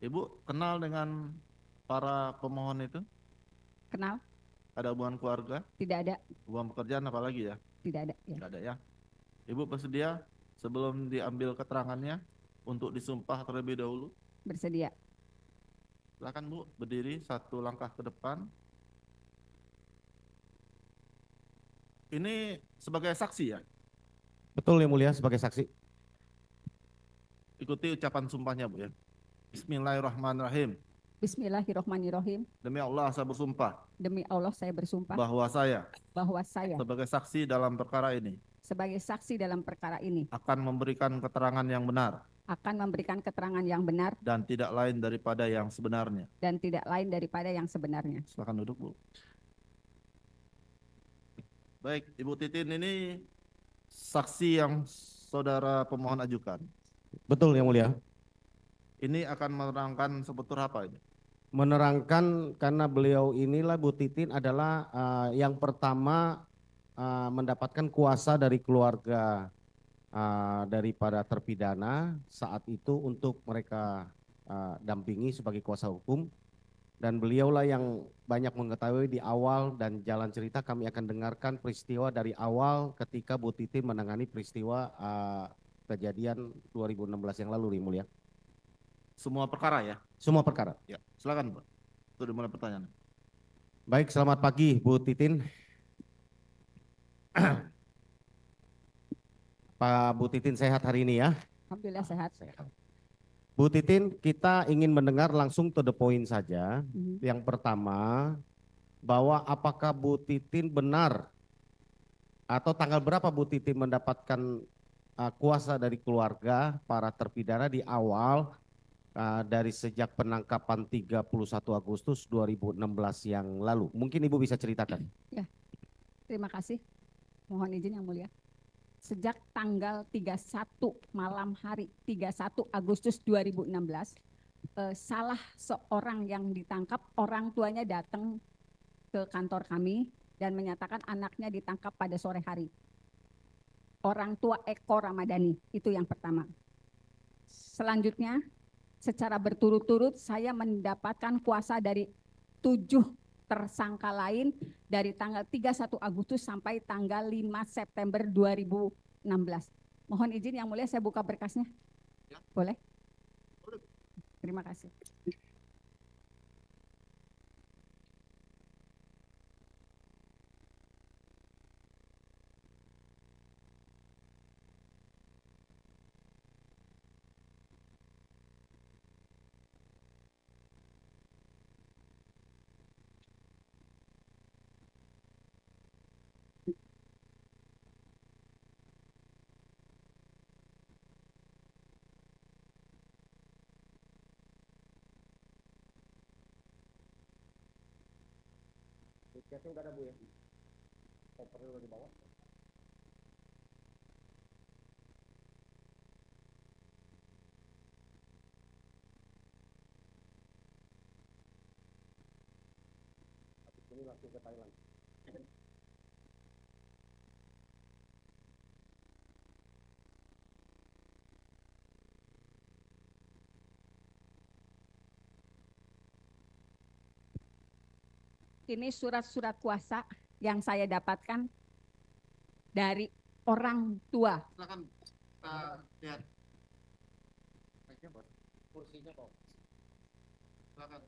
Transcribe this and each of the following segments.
Ibu kenal dengan para pemohon itu? Kenal? Ada hubungan keluarga, Tidak ada, hubungan pekerjaan apalagi ya? tidak ada. Ya. Nggak ada ya. Ibu bersedia sebelum diambil keterangannya untuk disumpah terlebih dahulu? Bersedia. Silakan Bu, berdiri satu langkah ke depan. Ini sebagai saksi ya? Betul yang mulia, sebagai saksi. Ikuti ucapan sumpahnya Bu ya. Bismillahirrahmanirrahim. Bismillahirrohmanirrohim. Demi Allah saya bersumpah Demi Allah saya bersumpah bahwa saya bahwa saya sebagai saksi dalam perkara ini sebagai saksi dalam perkara ini akan memberikan keterangan yang benar akan memberikan keterangan yang benar dan tidak lain daripada yang sebenarnya. dan tidak lain daripada yang sebenarnya. Silakan duduk Bu. Baik, Ibu Titin ini saksi yang saudara pemohon ajukan. Betul yang mulia. Ini akan menerangkan seputar apa ini? Menerangkan karena beliau inilah Bu Titin adalah yang pertama mendapatkan kuasa dari keluarga daripada terpidana saat itu untuk mereka dampingi sebagai kuasa hukum, dan beliaulah yang banyak mengetahui di awal, dan jalan cerita kami akan dengarkan peristiwa dari awal ketika Bu Titin menangani peristiwa kejadian 2016 yang lalu, yang mulia. Semua perkara ya? Semua perkara. Ya, silakan Pak. Sudah dimulai pertanyaan. Baik, selamat pagi Bu Titin. Pak Bu Titin sehat hari ini ya? Alhamdulillah sehat. Bu Titin, kita ingin mendengar langsung to the point saja. Yang pertama, bahwa apakah Bu Titin benar atau tanggal berapa Bu Titin mendapatkan kuasa dari keluarga para terpidana di awal dari sejak penangkapan 31 Agustus 2016 yang lalu? Mungkin Ibu bisa ceritakan. Ya, terima kasih. Mohon izin yang mulia. Sejak tanggal 31 malam hari 31 Agustus 2016, salah seorang yang ditangkap, orang tuanya datang ke kantor kami dan menyatakan anaknya ditangkap pada sore hari. Orang tua Eko Ramadhani, itu yang pertama. Selanjutnya, secara berturut-turut saya mendapatkan kuasa dari 7 tersangka lain dari tanggal 31 Agustus sampai tanggal 5 September 2016. Mohon izin yang mulia saya buka berkasnya. Boleh? Terima kasih. Enggak ada Bu ya? Kopernya di bawah. Ini langsung ke Thailand. Ini surat-surat kuasa yang saya dapatkan dari orang tua. Silakan lihat. Kursinya kok. Silakan.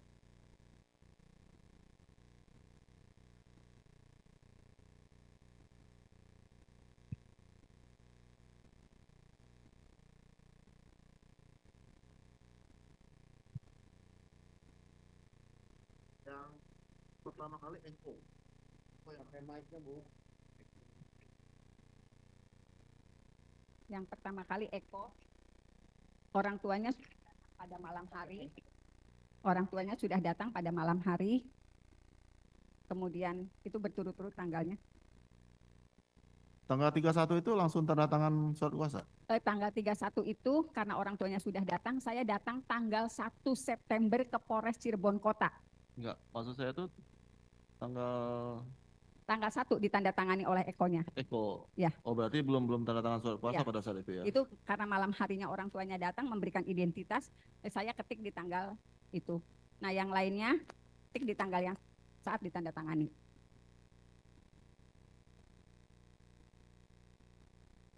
Yang pertama kali Eko. Pakai mic-nya Bu. Yang pertama kali Eko, orang tuanya pada malam hari. Orang tuanya sudah datang pada malam hari. Kemudian itu berturut-turut tanggalnya. Tanggal 31 itu langsung tanda tangan surat kuasa? Tanggal 31 itu karena orang tuanya sudah datang, saya datang tanggal 1 September ke Polres Cirebon Kota. Enggak, maksud saya itu tanggal Tanggal 1 ditandatangani oleh Eko-nya. Eko. Ya. Oh berarti belum tanda tangan surat kuasa Ya. pada saat itu ya? Itu karena malam harinya orang tuanya datang memberikan identitas, saya ketik di tanggal itu. Nah yang lainnya ketik di tanggal yang saat ditandatangani.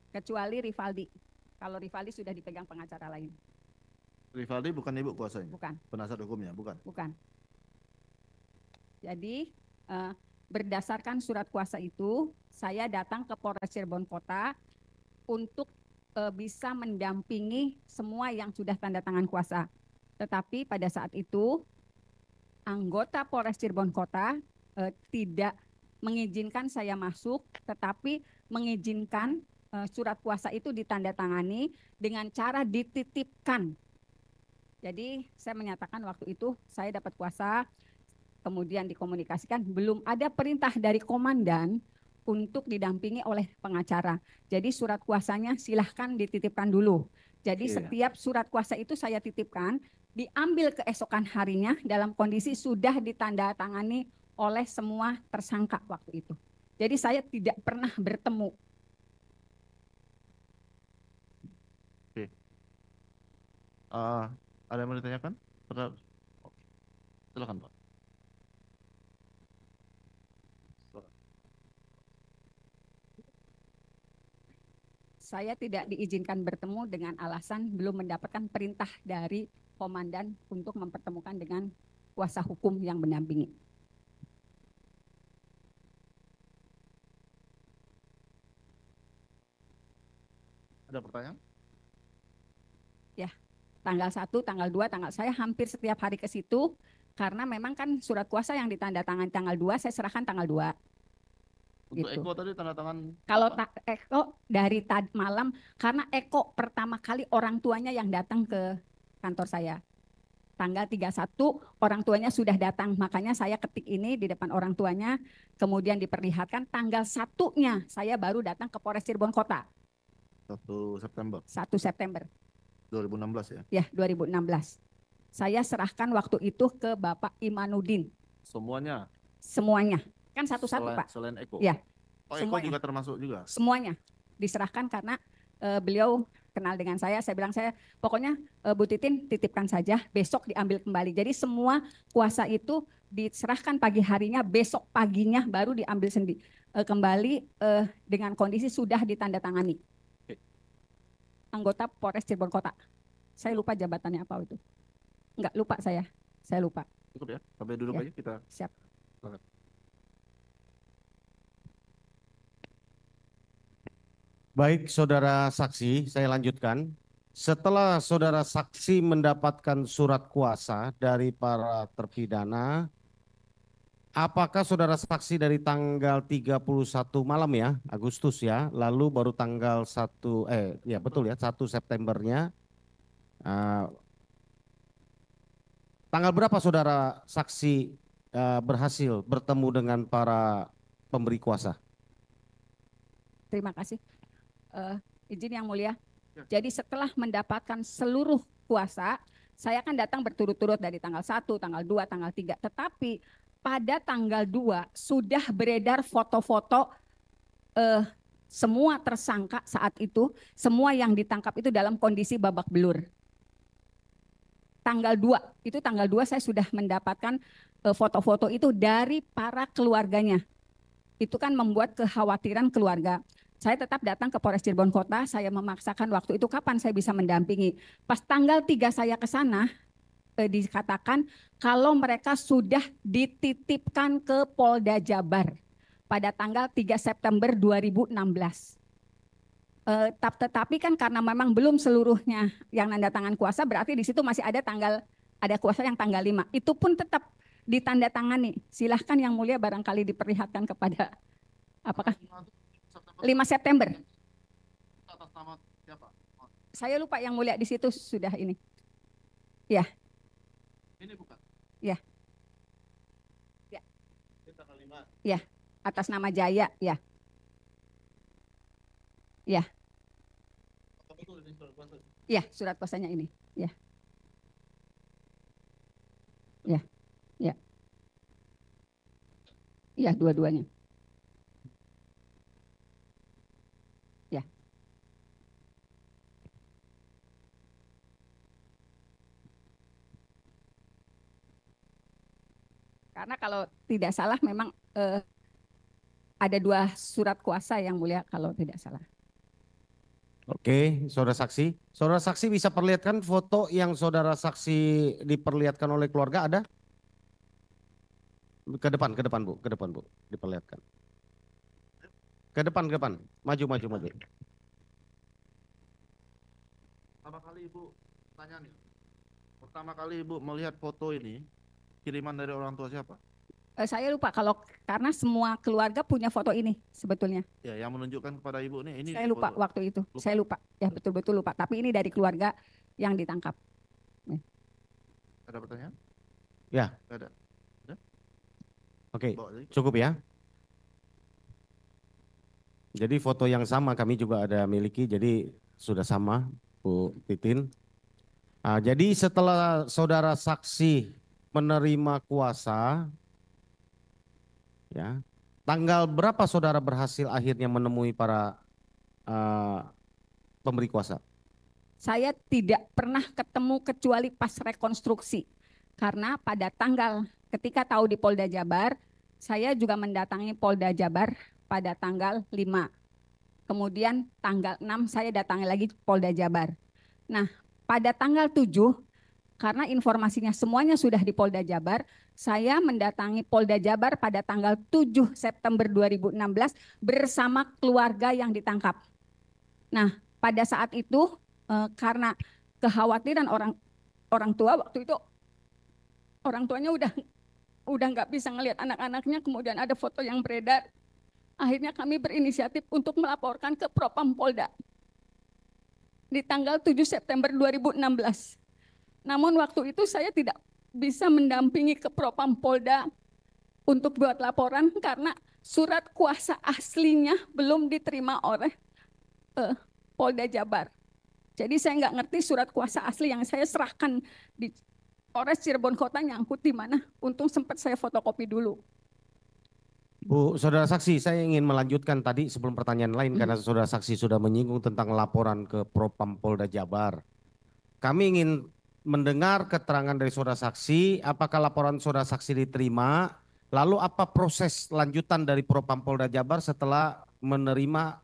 Kecuali Rivaldi. Kalau Rivaldi sudah dipegang pengacara lain. Rivaldi bukan ibu kuasanya? Bukan. Penasihat hukumnya? Bukan? Bukan. Jadi berdasarkan surat kuasa itu, saya datang ke Polres Cirebon Kota untuk bisa mendampingi semua yang sudah tanda tangan kuasa. Tetapi pada saat itu, anggota Polres Cirebon Kota tidak mengizinkan saya masuk, tetapi mengizinkan surat kuasa itu ditandatangani dengan cara dititipkan. Jadi saya menyatakan waktu itu saya dapat kuasa, kemudian dikomunikasikan, belum ada perintah dari komandan untuk didampingi oleh pengacara. Jadi surat kuasanya silahkan dititipkan dulu. Jadi setiap surat kuasa itu saya titipkan, diambil keesokan harinya dalam kondisi sudah ditandatangani oleh semua tersangka waktu itu. Jadi saya tidak pernah bertemu. Oke. Ada yang mau ditanyakan? Silakan Pak. Saya tidak diizinkan bertemu dengan alasan belum mendapatkan perintah dari komandan untuk mempertemukan dengan kuasa hukum yang mendampingi. Ada pertanyaan? Ya, tanggal 1, tanggal 2, saya hampir setiap hari ke situ karena memang kan surat kuasa yang ditandatangani tanggal 2, saya serahkan tanggal 2. Untuk Gitu. Eko tadi tanda tangan? Kalau Eko dari malam, karena Eko pertama kali orang tuanya yang datang ke kantor saya. Tanggal 31 orang tuanya sudah datang, makanya saya ketik ini di depan orang tuanya, kemudian diperlihatkan tanggal 1-nya saya baru datang ke Polres Cirebon Kota. 1 September 1 September. 2016 ya? Ya, 2016. Saya serahkan waktu itu ke Bapak Imanuddin. Semuanya? Semuanya. Kan satu-satu Pak. Selain Eko? Ya. Oh Eko semuanya. juga termasuk juga? Semuanya diserahkan karena beliau kenal dengan saya bilang pokoknya Bu Titin titipkan saja, besok diambil kembali. Jadi semua kuasa itu diserahkan pagi harinya, besok paginya baru diambil kembali dengan kondisi sudah ditandatangani. Anggota Polres Cirebon Kota. Saya lupa jabatannya apa itu. Enggak lupa saya lupa. Cukup ya, sampai duduk Ya. aja kita. Siap. Silakan. Baik, saudara saksi, saya lanjutkan. Setelah saudara saksi mendapatkan surat kuasa dari para terpidana, apakah saudara saksi dari tanggal 31 malam ya, Agustus ya, lalu baru tanggal 1, ya betul ya, 1 Septembernya, tanggal berapa saudara saksi berhasil bertemu dengan para pemberi kuasa? Terima kasih. Izin yang mulia. Ya. Jadi setelah mendapatkan seluruh kuasa, saya akan datang berturut-turut dari tanggal 1, tanggal 2, tanggal 3. Tetapi pada tanggal 2 sudah beredar foto-foto semua tersangka saat itu, semua yang ditangkap itu dalam kondisi babak belur. Tanggal 2 saya sudah mendapatkan foto-foto itu dari para keluarganya. Itu kan membuat kekhawatiran keluarga. Saya tetap datang ke Polres Cirebon Kota, saya memaksakan waktu itu kapan saya bisa mendampingi. Pas tanggal 3 saya ke sana, dikatakan kalau mereka sudah dititipkan ke Polda Jabar pada tanggal 3 September 2016. Tetapi kan karena memang belum seluruhnya yang nanda tangan kuasa, berarti di situ masih ada kuasa yang tanggal 5. Itu pun tetap ditandatangani. Silahkan yang mulia barangkali diperlihatkan kepada apakah 5 September. Atas nama siapa? Saya lupa yang mulia di situ sudah ini. Ya. Ini bukan? Ya. Ya. Ini tanggal 5. Ya, atas nama Jaya, ya. Ya. Apa betul ini surat kuasa? Ya, surat kuasanya ini. Ya. Ya. Ya. Ya, dua-duanya. Karena kalau tidak salah memang ada 2 surat kuasa yang mulia kalau tidak salah. Oke, saudara saksi. Saudara saksi bisa perlihatkan foto yang saudara saksi diperlihatkan oleh keluarga ada? Ke depan Bu, ke depan Bu, diperlihatkan. Ke depan, maju. Pertama kali Ibu tanya nih. Pertama kali Ibu melihat foto ini kiriman dari orang tua siapa? Saya lupa karena semua keluarga punya foto ini sebetulnya. Ya, yang menunjukkan kepada Ibu nih ini. Saya lupa foto. waktu itu. Lupa? Saya lupa. Ya betul-betul lupa. Tapi ini dari keluarga yang ditangkap. Ada pertanyaan? Ya. Ada. Oke, Bawa lagi. cukup ya. Jadi foto yang sama kami juga ada miliki, jadi sudah sama Bu Titin. Jadi setelah saudara saksi menerima kuasa, ya, tanggal berapa saudara berhasil akhirnya menemui para pemberi kuasa? Saya tidak pernah ketemu kecuali pas rekonstruksi. Karena pada tanggal ketika tahu di Polda Jabar, saya juga mendatangi Polda Jabar pada tanggal 5. Kemudian tanggal 6 saya datangi lagi Polda Jabar. Nah, pada tanggal 7, karena informasinya semuanya sudah di Polda Jabar, saya mendatangi Polda Jabar pada tanggal 7 September 2016 bersama keluarga yang ditangkap. Nah, pada saat itu karena kekhawatiran orang tua waktu itu, orang tuanya udah nggak bisa ngelihat anak-anaknya, kemudian ada foto yang beredar. Akhirnya kami berinisiatif untuk melaporkan ke Propam Polda di tanggal 7 September 2016. Namun waktu itu saya tidak bisa mendampingi ke Propam Polda untuk buat laporan karena surat kuasa aslinya belum diterima oleh Polda Jabar. Jadi saya nggak ngerti surat kuasa asli yang saya serahkan di Polres Cirebon Kota nyangkut di mana. Untung sempat saya fotokopi dulu. Bu, saudara saksi, saya ingin melanjutkan tadi sebelum pertanyaan lain karena saudara saksi sudah menyinggung tentang laporan ke Propam Polda Jabar. Kami ingin mendengar keterangan dari saudara saksi, apakah laporan saudara saksi diterima, lalu apa proses lanjutan dari Propam Polda Jabar setelah menerima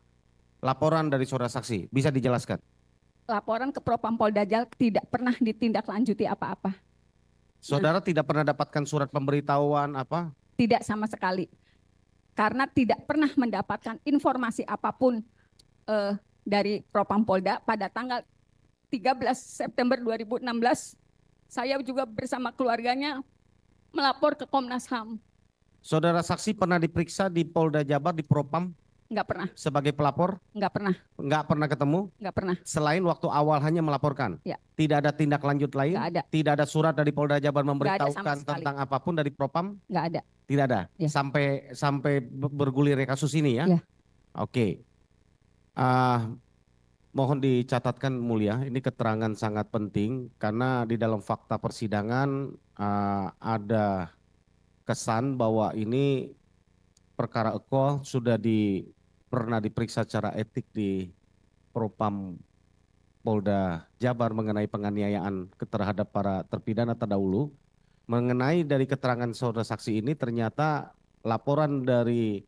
laporan dari saudara saksi? Bisa dijelaskan? Laporan ke Propam Polda Jabar tidak pernah ditindaklanjuti apa-apa. Saudara tidak pernah dapatkan surat pemberitahuan apa? Tidak sama sekali. Karena tidak pernah mendapatkan informasi apapun dari Propam Polda pada tanggal 13 September 2016. Saya juga bersama keluarganya melapor ke Komnas HAM. Saudara saksi pernah diperiksa di Polda Jabar di Propam? Enggak pernah. Sebagai pelapor? Enggak pernah. Enggak pernah ketemu? Enggak pernah. Selain waktu awal hanya melaporkan? Ya. Tidak ada tindak lanjut lain? Enggak ada. Tidak ada surat dari Polda Jabar Enggak ada sama memberitahukan sekali. tentang apapun dari Propam? Enggak ada. Tidak ada? Ya. Sampai bergulirnya kasus ini ya? Ya. Oke. Mohon dicatatkan mulia, ini keterangan sangat penting karena di dalam fakta persidangan ada kesan bahwa ini perkara Eko sudah pernah diperiksa secara etik di Propam Polda Jabar mengenai penganiayaan terhadap para terpidana terdahulu. Mengenai dari keterangan saudara saksi ini ternyata laporan dari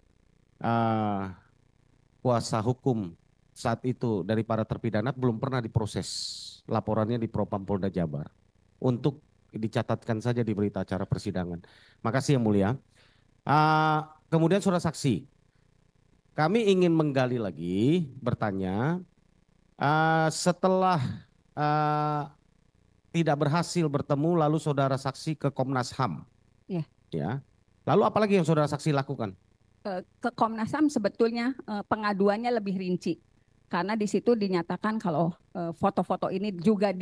kuasa hukum saat itu dari para terpidana belum pernah diproses laporannya di Propam Polda Jabar. Untuk dicatatkan saja di berita acara persidangan. Makasih yang mulia. Kemudian saudara saksi, kami ingin menggali lagi, bertanya, setelah tidak berhasil bertemu lalu saudara saksi ke Komnas HAM. Ya. Ya. Lalu apalagi yang saudara saksi lakukan? Ke Komnas HAM sebetulnya pengaduannya lebih rinci. Karena di situ dinyatakan kalau foto-foto ini juga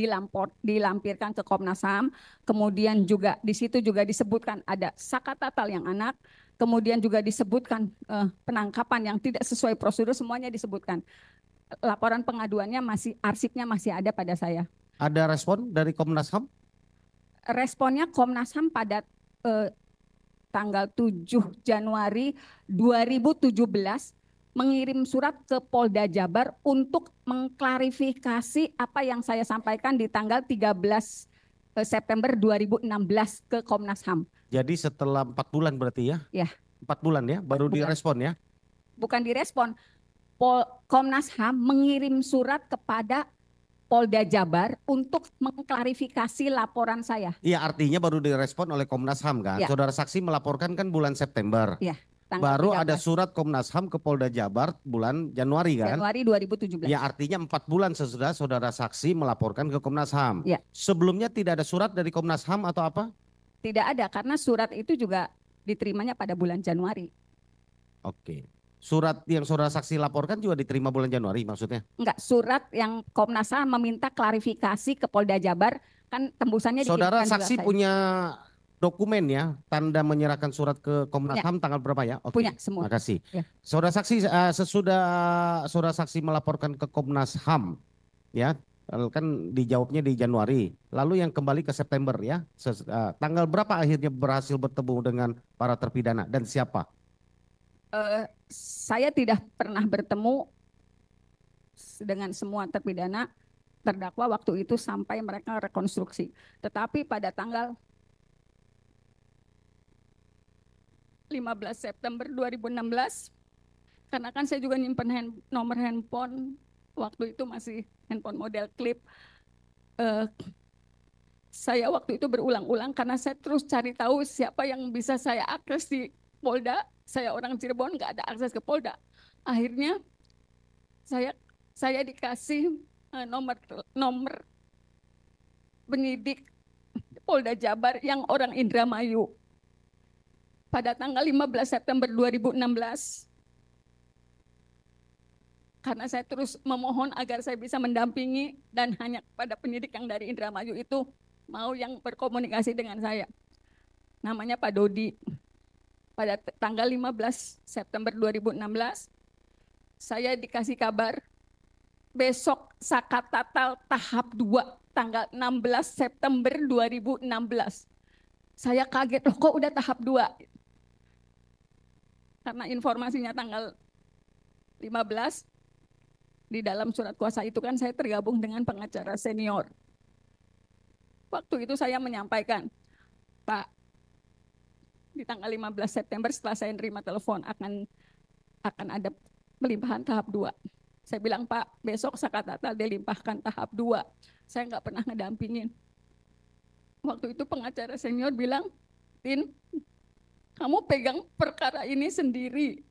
dilampirkan ke Komnas HAM, kemudian juga di situ juga disebutkan ada Saka Tatal yang anak, kemudian juga disebutkan penangkapan yang tidak sesuai prosedur, semuanya disebutkan. Laporan pengaduannya arsipnya masih ada pada saya. Ada respon dari Komnas HAM? Responnya Komnas HAM pada tanggal 7 Januari 2017 mengirim surat ke Polda Jabar untuk mengklarifikasi apa yang saya sampaikan di tanggal 13 September 2016 ke Komnas HAM. Jadi setelah 4 bulan berarti ya? Ya. 4 bulan ya, baru 4 bulan. direspon ya? Bukan direspon, Komnas HAM mengirim surat kepada Polda Jabar untuk mengklarifikasi laporan saya. Iya, artinya baru direspon oleh Komnas HAM kan? Ya. Saudara saksi melaporkan kan bulan September. Ya, tanggal Baru 13 ada surat Komnas HAM ke Polda Jabar bulan Januari kan? Januari 2017. Ya, artinya 4 bulan sesudah saudara saksi melaporkan ke Komnas HAM. Ya. Sebelumnya tidak ada surat dari Komnas HAM atau apa? Tidak ada, karena surat itu juga diterimanya pada bulan Januari. Oke. Surat yang saudara saksi laporkan juga diterima bulan Januari maksudnya? Enggak, surat yang Komnas HAM meminta klarifikasi ke Polda Jabar, kan tembusannya Saudara dikirimkan juga saksi saya. punya dokumen ya, tanda menyerahkan surat ke Komnas Punya. HAM tanggal berapa ya? Oke. Punya semua. Makasih. Ya. Saudara saksi sesudah saudara saksi melaporkan ke Komnas HAM ya, kan dijawabnya di Januari. Lalu yang kembali ke September ya. Tanggal berapa akhirnya berhasil bertemu dengan para terpidana dan siapa? Saya tidak pernah bertemu dengan semua terpidana terdakwa waktu itu sampai mereka rekonstruksi. Tetapi pada tanggal 15 September 2016, karena kan saya juga nyimpen nomor handphone, waktu itu masih handphone model klip. Saya waktu itu berulang-ulang karena saya terus cari tahu siapa yang bisa saya akses di Polda. Saya orang Cirebon, nggak ada akses ke Polda. Akhirnya saya dikasih nomor penyidik Polda Jabar yang orang Indramayu. Pada tanggal 15 September 2016, karena saya terus memohon agar saya bisa mendampingi dan hanya pada penyidik yang dari Indramayu itu mau yang berkomunikasi dengan saya. Namanya Pak Dodi. Pada tanggal 15 September 2016, saya dikasih kabar besok Sakatatal tahap 2 tanggal 16 September 2016. Saya kaget, loh kok udah tahap 2? Karena informasinya tanggal 15, di dalam surat kuasa itu kan saya tergabung dengan pengacara senior. Waktu itu saya menyampaikan, Pak, di tanggal 15 September setelah saya nerima telepon akan ada pelimpahan tahap 2. Saya bilang, Pak, besok Sakatatal dilimpahkan tahap 2. Saya nggak pernah ngedampingin. Waktu itu pengacara senior bilang, Tin, kamu pegang perkara ini sendiri.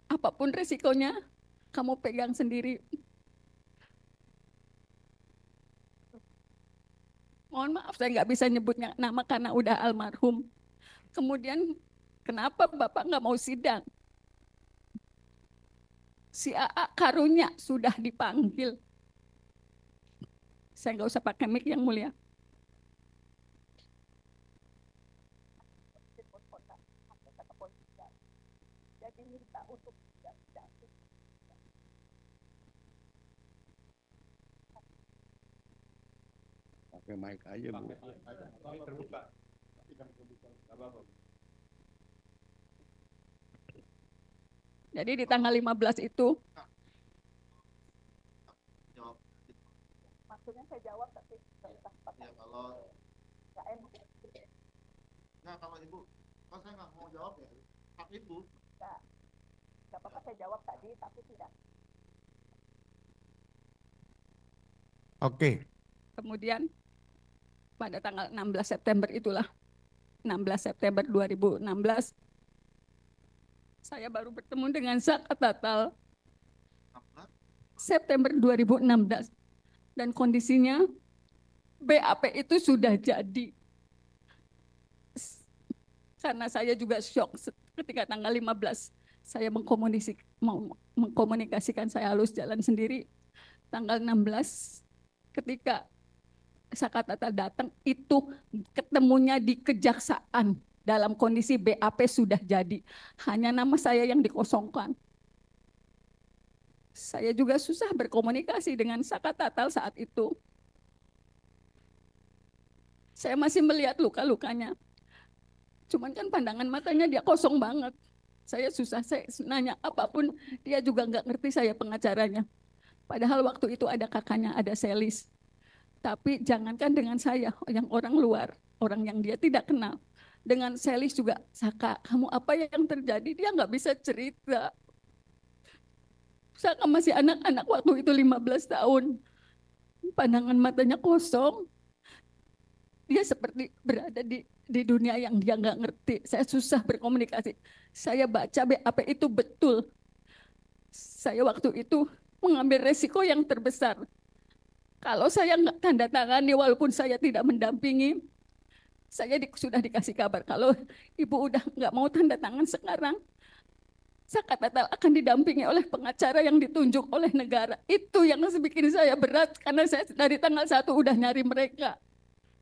Apapun resikonya, kamu pegang sendiri. Mohon maaf, saya nggak bisa nyebutnya nama karena udah almarhum. Kemudian, kenapa Bapak nggak mau sidang? Si AA Karunya sudah dipanggil. Saya nggak usah pakai mic yang mulia. Jadi minta untuk Pakai mic aja Bu. Jadi di tanggal 15 itu. Jawab. Maksudnya saya jawab tapi Ya kalau nggak, kalau ibu, kalau saya nggak mau jawab ya hak ibu. nggak apa-apa, saya jawab tadi tapi tidak. Oke. Kemudian pada tanggal 16 September itulah, 16 September 2016, saya baru bertemu dengan Sakatatal September 2016 dan kondisinya BAP itu sudah jadi. Karena saya juga syok ketika tanggal 15 saya mengkomunikasikan, saya halus jalan sendiri. Tanggal 16 ketika Sakatatal datang itu ketemunya di kejaksaan dalam kondisi BAP sudah jadi. Hanya nama saya yang dikosongkan. Saya juga susah berkomunikasi dengan Sakatatal saat itu. Saya masih melihat luka-lukanya. Cuman kan pandangan matanya dia kosong banget. Saya susah, saya nanya apapun, dia juga nggak ngerti saya pengacaranya. Padahal waktu itu ada kakaknya, ada Selis. Tapi jangankan dengan saya, yang orang luar. orang yang dia tidak kenal. Dengan Selis juga, Saka, kamu apa yang terjadi? Dia nggak bisa cerita. Saka masih anak-anak waktu itu 15 tahun. Pandangan matanya kosong. Dia seperti berada di dunia yang dia nggak ngerti. Saya susah berkomunikasi. Saya baca BAP itu betul. Saya waktu itu mengambil resiko yang terbesar. Kalau saya nggak tanda tangani, walaupun saya tidak mendampingi, saya sudah dikasih kabar kalau ibu udah nggak mau tanda tangan sekarang, Sakatatal akan didampingi oleh pengacara yang ditunjuk oleh negara. Itu yang bikin saya berat karena saya dari tanggal 1 udah nyari mereka.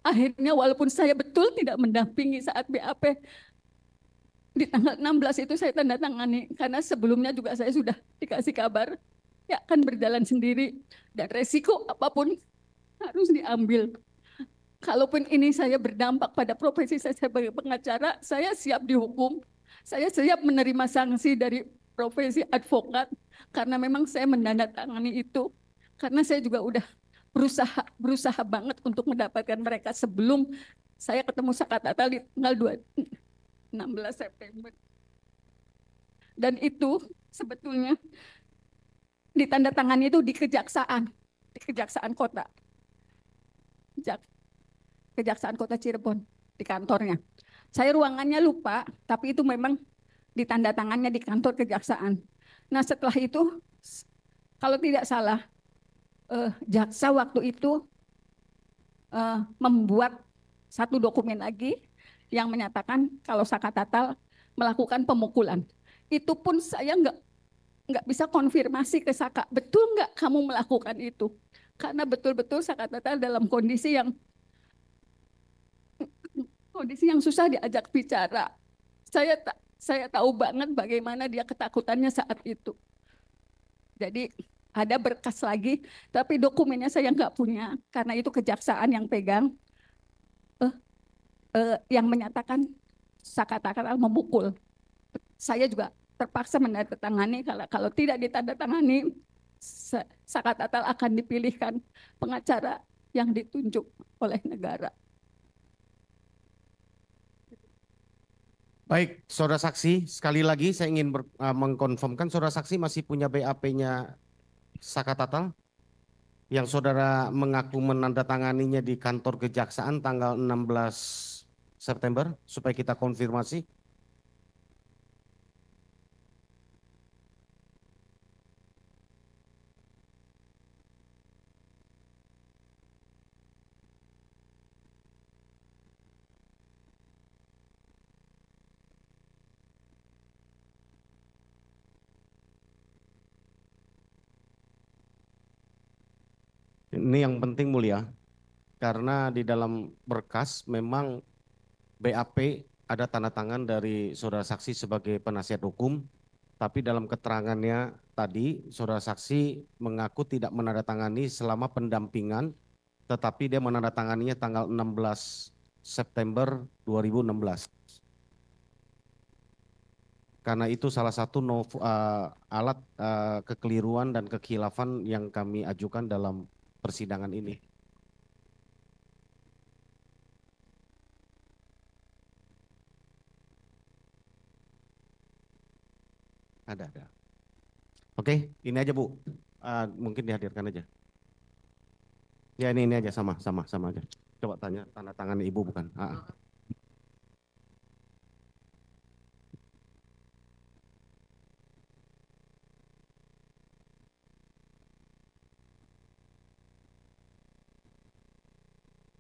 Akhirnya walaupun saya betul tidak mendampingi saat BAP, di tanggal 16 itu saya tanda tangani karena sebelumnya juga saya sudah dikasih kabar ya akan berjalan sendiri dan resiko apapun harus diambil. Kalaupun ini saya berdampak pada profesi saya sebagai pengacara, saya siap dihukum. Saya siap menerima sanksi dari profesi advokat karena memang saya menandatangani itu. Karena saya juga udah berusaha banget untuk mendapatkan mereka sebelum saya ketemu Sakatatal di tanggal 16 September. Dan itu sebetulnya ditandatangani itu di Kejaksaan Kota. Kejaksaan Kota Cirebon di kantornya. Saya ruangannya lupa, tapi itu memang ditandatangannya di kantor kejaksaan. Nah setelah itu, kalau tidak salah, jaksa waktu itu membuat satu dokumen lagi yang menyatakan kalau Sakatatal melakukan pemukulan. Itu pun saya nggak bisa konfirmasi ke Saka, betul nggak kamu melakukan itu? Karena betul-betul Sakatatal dalam kondisi yang susah diajak bicara. Saya tahu banget bagaimana dia ketakutannya saat itu. Jadi ada berkas lagi, tapi dokumennya saya nggak punya karena itu kejaksaan yang pegang, yang menyatakan Sakatatal memukul. Saya juga terpaksa menandatangani, kalau tidak ditandatangani, Sakatatal akan dipilihkan pengacara yang ditunjuk oleh negara. Baik, saudara saksi, sekali lagi saya ingin mengkonfirmkan saudara saksi masih punya BAP-nya Sakatatal yang saudara mengaku menandatanganinya di kantor kejaksaan tanggal 16 September supaya kita konfirmasi. Ini yang penting mulia, karena di dalam berkas memang BAP ada tanda tangan dari saudara saksi sebagai penasihat hukum, tapi dalam keterangannya tadi saudara saksi mengaku tidak menandatangani selama pendampingan, tetapi dia menandatanganinya tanggal 16 September 2016. Karena itu salah satu alat kekeliruan dan kekhilafan yang kami ajukan dalam persidangan ini. Ada. Oke, ini aja Bu. Mungkin dihadirkan aja. Ya ini aja sama aja. Coba tanya tanda tangan Ibu bukan.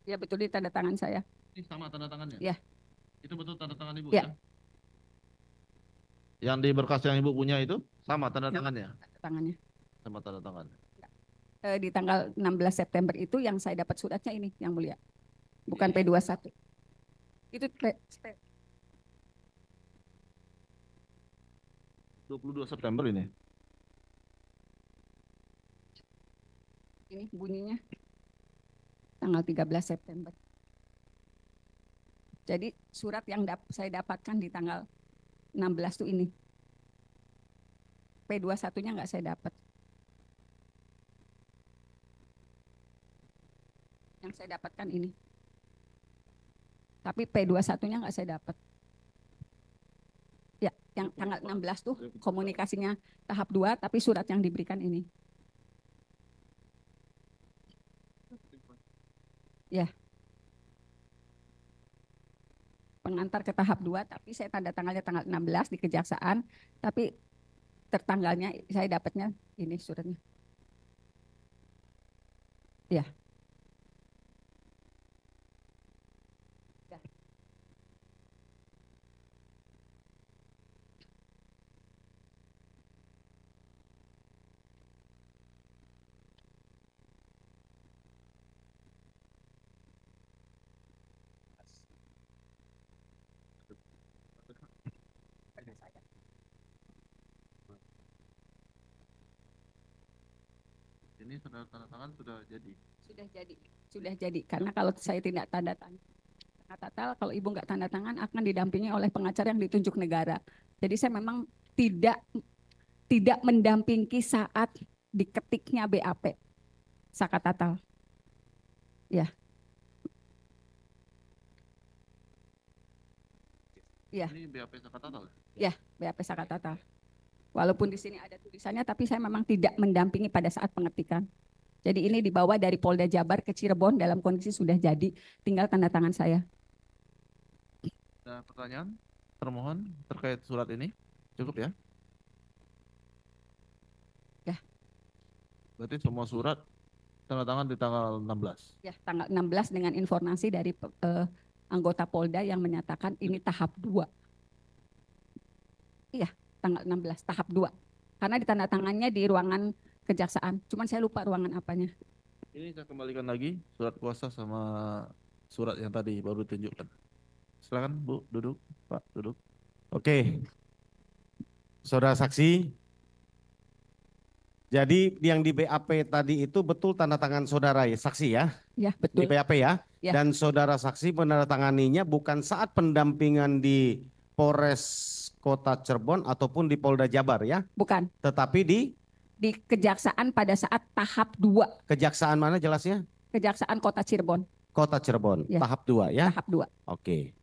Ya betul di tanda tangan saya. Ini sama tanda tangannya? Ya. Itu betul tanda tangan Ibu Ya. ya? Yang di berkas yang Ibu punya itu sama tanda tangannya? Tanda tangannya. Sama tanda tangannya. Di tanggal 16 September itu yang saya dapat suratnya ini yang mulia. Bukan P21. Itu 22 September ini. Ini bunyinya tanggal 13 September. Jadi surat yang saya dapatkan di tanggal 16 itu ini. P21-nya nggak saya dapat. Yang saya dapatkan ini. Tapi P21-nya nggak saya dapat. Ya, yang tanggal 16 tuh komunikasinya tahap 2, tapi surat yang diberikan ini. Ya. Pengantar ke tahap 2, tapi saya tanda tangannya tanggal 16 di Kejaksaan, tapi tertanggalnya saya dapatnya ini suratnya. Ya. Ya. Ini sudah tanda tangan sudah jadi. Sudah jadi. Karena kalau saya tidak tanda tangan, kata kalau ibu nggak tanda tangan akan didampingi oleh pengacara yang ditunjuk negara. Jadi saya memang tidak mendampingi saat diketiknya BAP Sakatatal. Ya. Ya. Ini BAP Sakatatal. Ya, BAP Sakatatal. Walaupun di sini ada tulisannya, tapi saya memang tidak mendampingi pada saat pengetikan. Jadi ini dibawa dari Polda Jabar ke Cirebon dalam kondisi sudah jadi, tinggal tanda tangan saya. Ada pertanyaan termohon terkait surat ini? Cukup ya? Ya. Berarti semua surat tanda tangan di tanggal 16. Ya, tanggal 16 dengan informasi dari anggota Polda yang menyatakan ini tahap 2. Iya, tanggal 16 tahap 2. Karena ditandatangannya di ruangan Kejaksaan. Cuman saya lupa ruangan apanya. Ini saya kembalikan lagi surat kuasa sama surat yang tadi baru ditunjukkan. Silakan Bu, duduk. Pak, duduk. Oke. Saudara saksi. Jadi yang di BAP tadi itu betul tanda tangan saudara ya, saksi ya? Ya, Di betul. BAP ya? Ya. Dan saudara saksi menandatanganinya bukan saat pendampingan di Polres Kota Cirebon ataupun di Polda Jabar ya? Bukan. Tetapi di Kejaksaan pada saat tahap 2. Kejaksaan mana jelasnya? Kejaksaan Kota Cirebon. Kota Cirebon, Ya. tahap 2 ya? Tahap 2. Oke.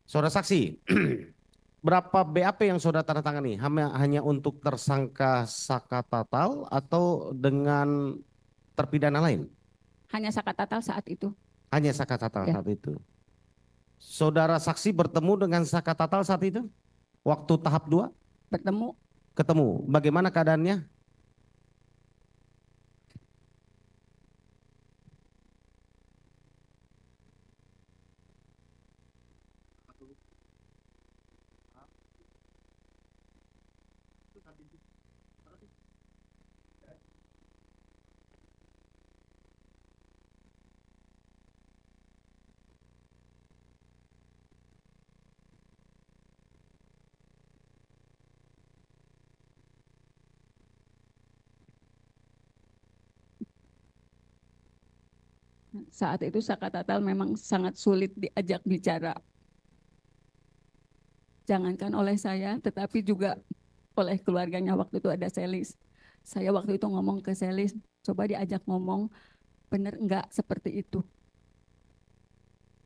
Saudara saksi, berapa BAP yang saudara tanda tangani? Hanya untuk tersangka Sakatatal atau dengan terpidana lain? Hanya Sakatatal saat itu. Hanya Sakatatal Ya. saat itu. Saudara saksi bertemu dengan Sakatatal saat itu? Waktu tahap 2? Bertemu. Ketemu. Bagaimana keadaannya? Saat itu Sakatatal memang sangat sulit diajak bicara. Jangankan oleh saya, tetapi juga oleh keluarganya. Waktu itu ada Selis. Saya waktu itu ngomong ke Selis, coba diajak ngomong, bener enggak seperti itu.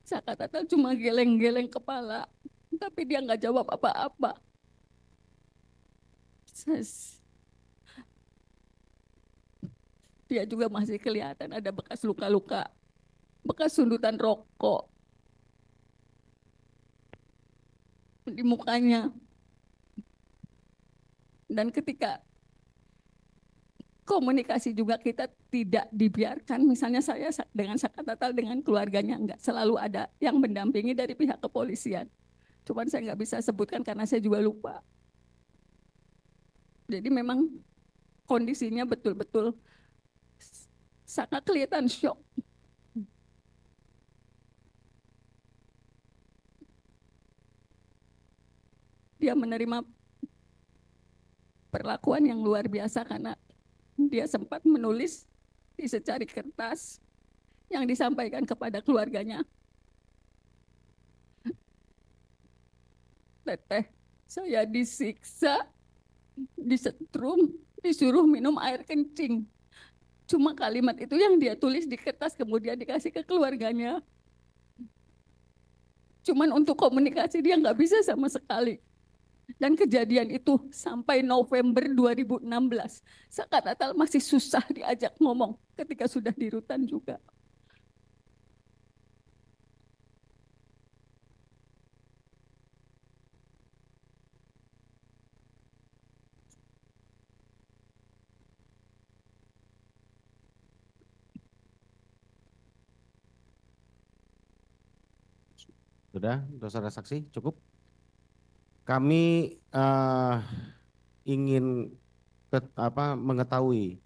Sakatatal cuma geleng-geleng kepala, tapi dia nggak jawab apa-apa. Dia juga masih kelihatan ada bekas luka-luka, bekas sundutan rokok di mukanya. Dan ketika komunikasi juga kita tidak dibiarkan, misalnya saya dengan Sakatatal dengan keluarganya enggak, selalu ada yang mendampingi dari pihak kepolisian. Cuman saya nggak bisa sebutkan karena saya juga lupa. Jadi memang kondisinya betul-betul sangat kelihatan shock. Dia menerima perlakuan yang luar biasa karena dia sempat menulis di secari kertas yang disampaikan kepada keluarganya. Teteh, saya disiksa, disetrum, disuruh minum air kencing. Cuma kalimat itu yang dia tulis di kertas kemudian dikasih ke keluarganya. Cuman untuk komunikasi dia nggak bisa sama sekali. Dan kejadian itu sampai November 2016. Kak Natal masih susah diajak ngomong ketika sudah di rutan juga. Sudah, saudara saksi, cukup. Kami ingin mengetahui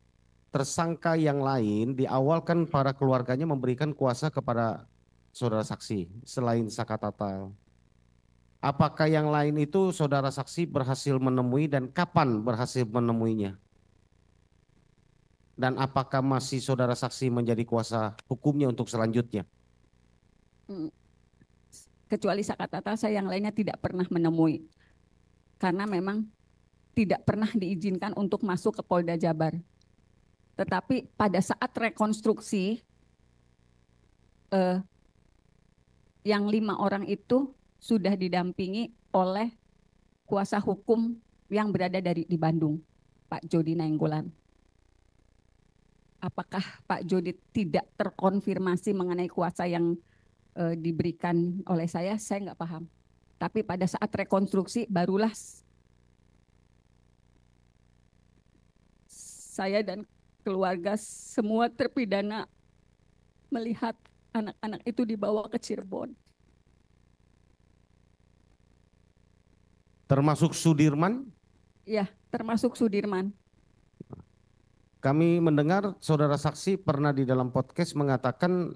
tersangka yang lain di awal kan para keluarganya memberikan kuasa kepada saudara saksi selain Saka Tatal. Apakah yang lain itu saudara saksi berhasil menemui dan kapan berhasil menemuinya? Dan apakah masih saudara saksi menjadi kuasa hukumnya untuk selanjutnya? Kecuali Saka Tatal, saya yang lainnya tidak pernah menemui. Karena memang tidak pernah diizinkan untuk masuk ke Polda Jabar. Tetapi pada saat rekonstruksi, yang 5 orang itu sudah didampingi oleh kuasa hukum yang berada di Bandung, Pak Jody Nainggolan. Apakah Pak Jody tidak terkonfirmasi mengenai kuasa yang diberikan oleh saya nggak paham. Tapi pada saat rekonstruksi barulah saya dan keluarga semua terpidana melihat anak-anak itu dibawa ke Cirebon. Termasuk Sudirman? Ya, termasuk Sudirman. Kami mendengar saudara saksi pernah di dalam podcast mengatakan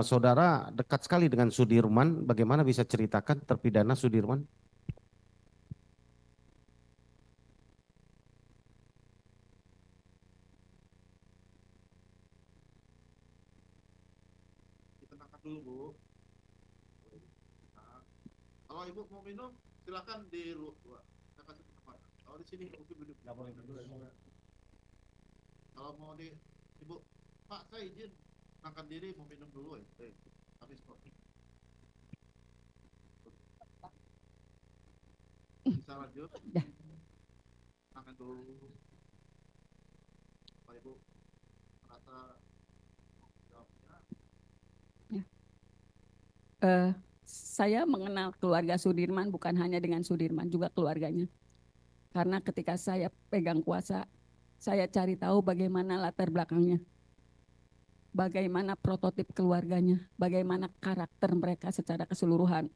saudara dekat sekali dengan Sudirman. Bagaimana bisa ceritakan terpidana Sudirman? Ditenangkan dulu, Bu. Nah, kalau Ibu mau minum, silakan di luar. Saya kasih tempat. Kalau di sini mungkin duduk. Nggak boleh duduk. Kalau mau di Ibu, Pak saya izin angkat diri mau minum dulu ya. Habis kok. Bisa lanjut. Angkat dulu. Pak Ibu merasa jawabnya. Saya mengenal keluarga Sudirman bukan hanya dengan Sudirman, juga keluarganya. Karena ketika saya pegang kuasa, saya cari tahu bagaimana latar belakangnya, bagaimana prototip keluarganya, bagaimana karakter mereka secara keseluruhan.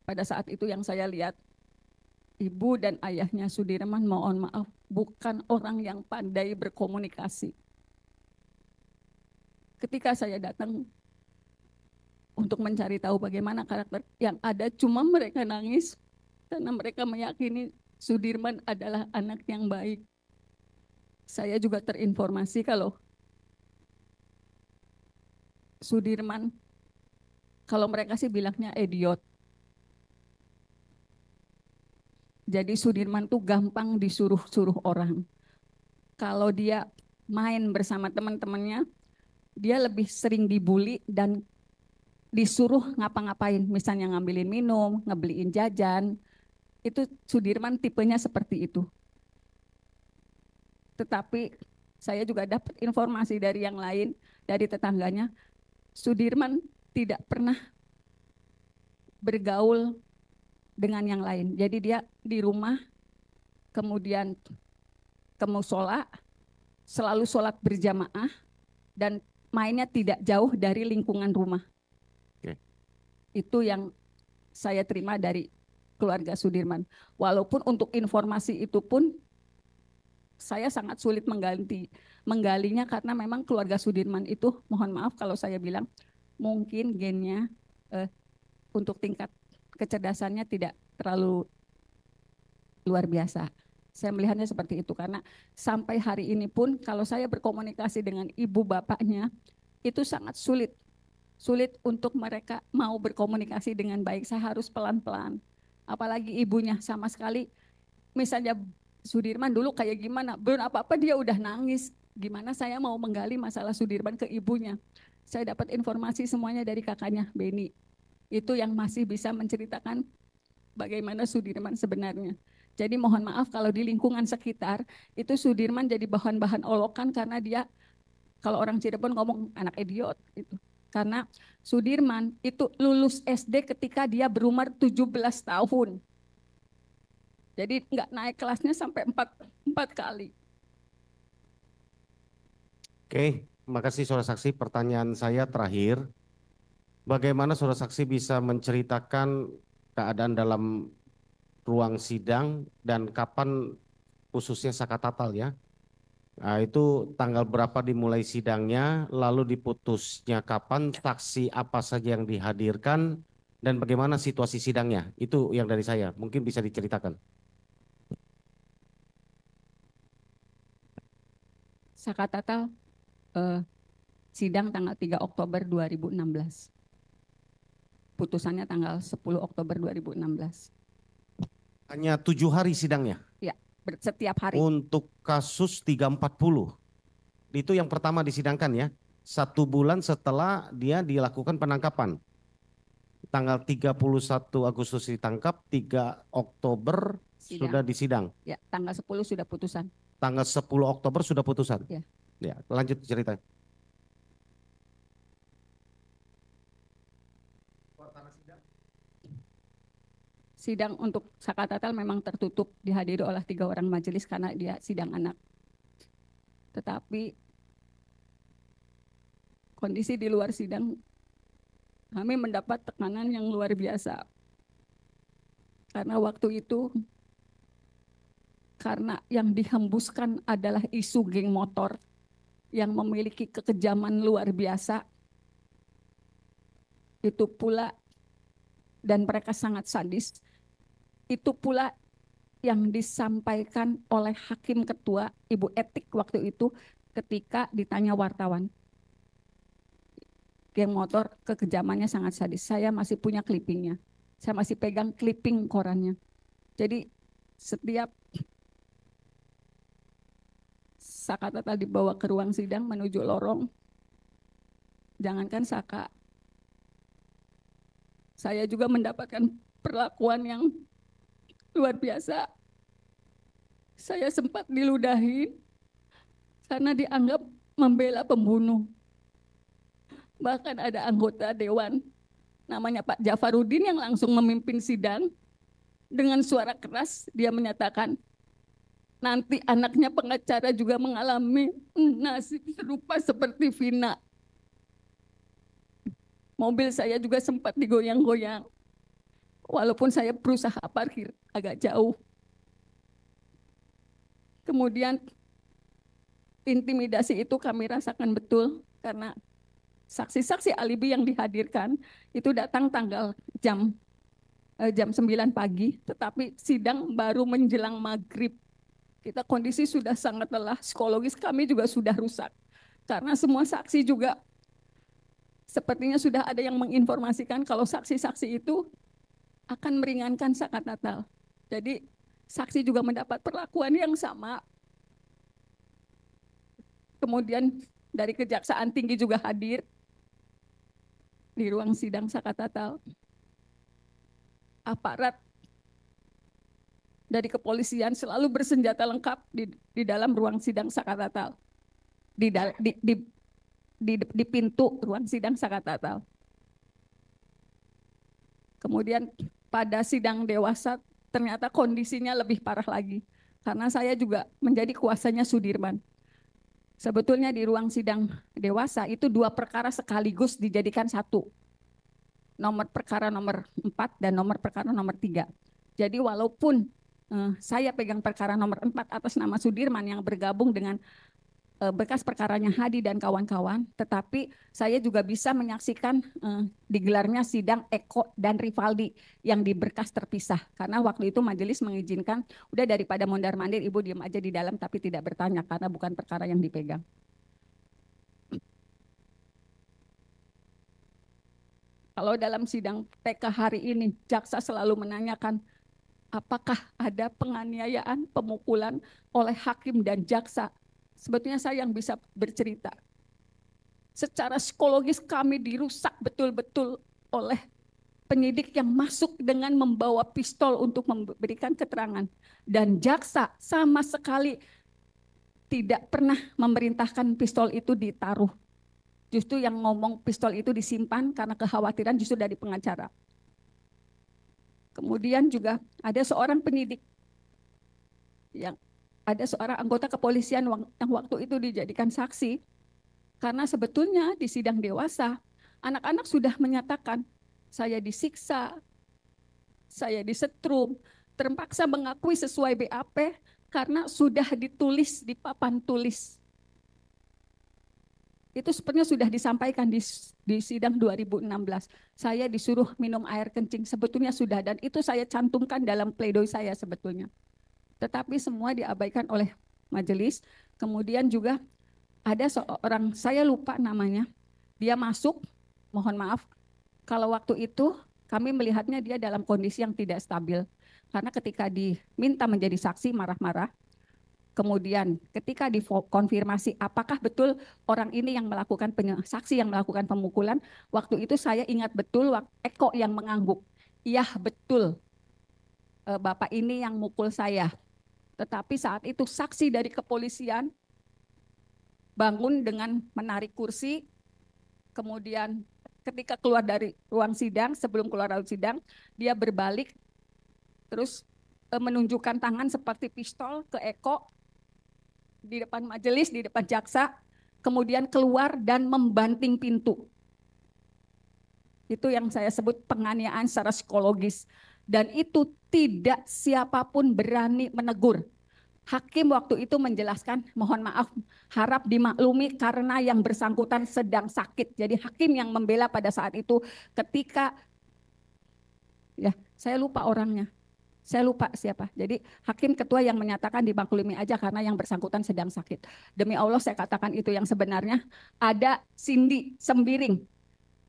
Pada saat itu yang saya lihat, ibu dan ayahnya Sudirman, mohon maaf, bukan orang yang pandai berkomunikasi. Ketika saya datang untuk mencari tahu bagaimana karakter yang ada, cuma mereka nangis karena mereka meyakini Sudirman adalah anak yang baik. Saya juga terinformasi kalau Sudirman, kalau mereka sih bilangnya idiot. Jadi Sudirman tuh gampang disuruh-suruh orang. Kalau dia main bersama teman-temannya, dia lebih sering dibully dan disuruh ngapa-ngapain, misalnya ngambilin minum, ngebeliin jajan. Itu Sudirman tipenya seperti itu. Tetapi saya juga dapat informasi dari yang lain, dari tetangganya, Sudirman tidak pernah bergaul dengan yang lain. Jadi dia di rumah, kemudian ke musola, selalu sholat berjamaah, dan mainnya tidak jauh dari lingkungan rumah. Oke. Itu yang saya terima dari keluarga Sudirman. Walaupun untuk informasi itu pun saya sangat sulit menggalinya karena memang keluarga Sudirman itu, mohon maaf kalau saya bilang, mungkin gennya untuk tingkat kecerdasannya tidak terlalu luar biasa. Saya melihatnya seperti itu karena sampai hari ini pun kalau saya berkomunikasi dengan ibu bapaknya itu sangat sulit. Sulit untuk mereka mau berkomunikasi dengan baik. Saya harus pelan-pelan. Apalagi ibunya sama sekali, misalnya Sudirman dulu kayak gimana, belum apa-apa dia udah nangis. Gimana saya mau menggali masalah Sudirman ke ibunya. Saya dapat informasi semuanya dari kakaknya, Beni. Itu yang masih bisa menceritakan bagaimana Sudirman sebenarnya. Jadi mohon maaf kalau di lingkungan sekitar itu Sudirman jadi bahan-bahan olokan karena dia, kalau orang Cirebon ngomong anak idiot itu. Karena Sudirman itu lulus SD ketika dia berumur 17 tahun. Jadi nggak naik kelasnya sampai empat kali. Oke, makasih saudara saksi. Pertanyaan saya terakhir, bagaimana saudara saksi bisa menceritakan keadaan dalam ruang sidang dan kapan khususnya Sakatatal ya? Nah, itu tanggal berapa dimulai sidangnya, lalu diputusnya kapan, saksi apa saja yang dihadirkan, dan bagaimana situasi sidangnya? Itu yang dari saya, mungkin bisa diceritakan. Sakatatal sidang tanggal 3 Oktober 2016. Putusannya tanggal 10 Oktober 2016. Hanya 7 hari sidangnya? Ya, setiap hari. Untuk kasus 340, itu yang pertama disidangkan ya, 1 bulan setelah dia dilakukan penangkapan. Tanggal 31 Agustus ditangkap, 3 Oktober Sidang. sudah disidang. Ya, tanggal 10 sudah putusan. Tanggal 10 Oktober sudah putusan. Ya. Ya, lanjut cerita. Sidang untuk Sakatatal memang tertutup, dihadiri oleh 3 orang majelis karena dia sidang anak. Tetapi kondisi di luar sidang kami mendapat tekanan yang luar biasa. Karena waktu itu, karena yang dihembuskan adalah isu geng motor yang memiliki kekejaman luar biasa, itu pula, dan mereka sangat sadis, itu pula yang disampaikan oleh Hakim Ketua, Ibu Etik waktu itu ketika ditanya wartawan. Geng motor kekejamannya sangat sadis. Saya masih punya clippingnya. Saya masih pegang clipping korannya. Jadi setiap Sakatatal dibawa ke ruang sidang menuju lorong, jangankan Saka, saya juga mendapatkan perlakuan yang luar biasa. Saya sempat diludahi karena dianggap membela pembunuh. Bahkan ada anggota dewan namanya Pak Jafarudin yang langsung memimpin sidang. Dengan suara keras dia menyatakan, nanti anaknya pengacara juga mengalami nasib serupa seperti Vina. Mobil saya juga sempat digoyang-goyang. Walaupun saya berusaha parkir agak jauh. Kemudian intimidasi itu kami rasakan betul karena saksi-saksi alibi yang dihadirkan itu datang tanggal jam 9 pagi, tetapi sidang baru menjelang maghrib. Kita kondisi sudah sangat lelah, psikologis kami juga sudah rusak. Karena semua saksi juga sepertinya sudah ada yang menginformasikan kalau saksi-saksi itu akan meringankan Sakatatal. Jadi saksi juga mendapat perlakuan yang sama. Kemudian dari Kejaksaan Tinggi juga hadir di ruang sidang Sakatatal. Aparat dari kepolisian selalu bersenjata lengkap di dalam ruang sidang Sakatatal. Di pintu ruang sidang Sakatatal. Kemudian pada sidang dewasa ternyata kondisinya lebih parah lagi. Karena saya juga menjadi kuasanya Sudirman. Sebetulnya di ruang sidang dewasa itu 2 perkara sekaligus dijadikan 1. Nomor perkara nomor 4 dan nomor perkara nomor 3. Jadi walaupun saya pegang perkara nomor 4 atas nama Sudirman yang bergabung dengan bekas perkaranya Hadi dan kawan-kawan, tetapi saya juga bisa menyaksikan digelarnya sidang Eko dan Rivaldi yang di berkas terpisah. Karena waktu itu majelis mengizinkan, udah daripada mondar-mandir ibu diam aja di dalam tapi tidak bertanya karena bukan perkara yang dipegang. Kalau dalam sidang TK hari ini, jaksa selalu menanyakan apakah ada penganiayaan, pemukulan oleh hakim dan jaksa. Sebetulnya saya yang bisa bercerita. Secara psikologis kami dirusak betul-betul oleh penyidik yang masuk dengan membawa pistol untuk memberikan keterangan. Dan jaksa sama sekali tidak pernah memerintahkan pistol itu ditaruh. Justru yang ngomong pistol itu disimpan karena kekhawatiran justru dari pengacara. Kemudian juga ada seorang penyidik, ada seorang anggota kepolisian yang waktu itu dijadikan saksi. Karena sebetulnya di sidang dewasa, anak-anak sudah menyatakan, saya disiksa, saya disetrum, terpaksa mengakui sesuai BAP karena sudah ditulis di papan tulis. Itu sebenarnya sudah disampaikan di sidang 2016. Saya disuruh minum air kencing, sebetulnya sudah, dan itu saya cantumkan dalam pledoi saya sebetulnya. Tetapi semua diabaikan oleh majelis. Kemudian juga ada seorang, saya lupa namanya, dia masuk, mohon maaf, kalau waktu itu kami melihatnya dia dalam kondisi yang tidak stabil. Karena ketika diminta menjadi saksi marah-marah, kemudian ketika dikonfirmasi apakah betul orang ini yang melakukan saksi yang melakukan pemukulan, waktu itu saya ingat betul Eko yang mengangguk. Iya betul, Bapak ini yang mukul saya. Tetapi saat itu saksi dari kepolisian bangun dengan menarik kursi, kemudian ketika keluar dari ruang sidang, sebelum keluar dari sidang, dia berbalik, terus menunjukkan tangan seperti pistol ke Eko di depan majelis, di depan jaksa, kemudian keluar dan membanting pintu. Itu yang saya sebut penganiayaan secara psikologis. Dan itu tidak siapapun berani menegur. Hakim waktu itu menjelaskan, mohon maaf, harap dimaklumi karena yang bersangkutan sedang sakit. Jadi hakim yang membela pada saat itu ketika, ya saya lupa orangnya, saya lupa siapa. Jadi hakim ketua yang menyatakan dimaklumi aja karena yang bersangkutan sedang sakit. Demi Allah saya katakan itu yang sebenarnya. Ada Cindy Sembiring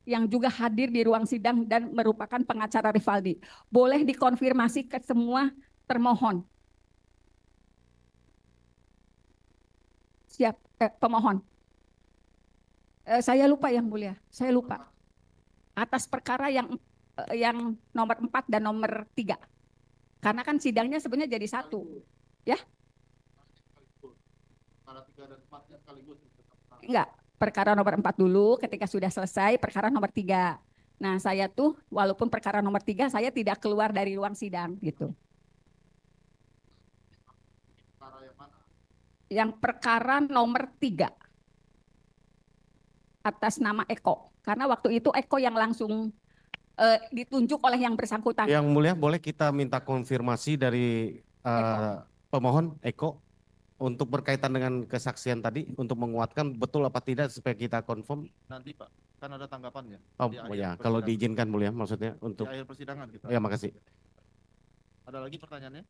yang juga hadir di ruang sidang dan merupakan pengacara Rivaldi. Boleh dikonfirmasi ke semua termohon. Siap, pemohon. Saya lupa yang mulia, saya lupa. Atas perkara yang nomor 4 dan nomor 3. Karena kan sidangnya sebenarnya jadi satu. Ya? Enggak, perkara nomor 4 dulu, ketika sudah selesai perkara nomor 3. Nah saya tuh walaupun perkara nomor 3 saya tidak keluar dari ruang sidang gitu. Yang perkara nomor 3 atas nama Eko, karena waktu itu Eko yang langsung ditunjuk oleh yang bersangkutan. Yang mulia, boleh kita minta konfirmasi dari pemohon Eko untuk berkaitan dengan kesaksian tadi untuk menguatkan betul apa tidak supaya kita confirm. Nanti Pak, kan ada tanggapannya. Oh ya, kalau diizinkan mulia, maksudnya untuk. Di akhir persidangan kita. Ya makasih. Ada lagi pertanyaannya?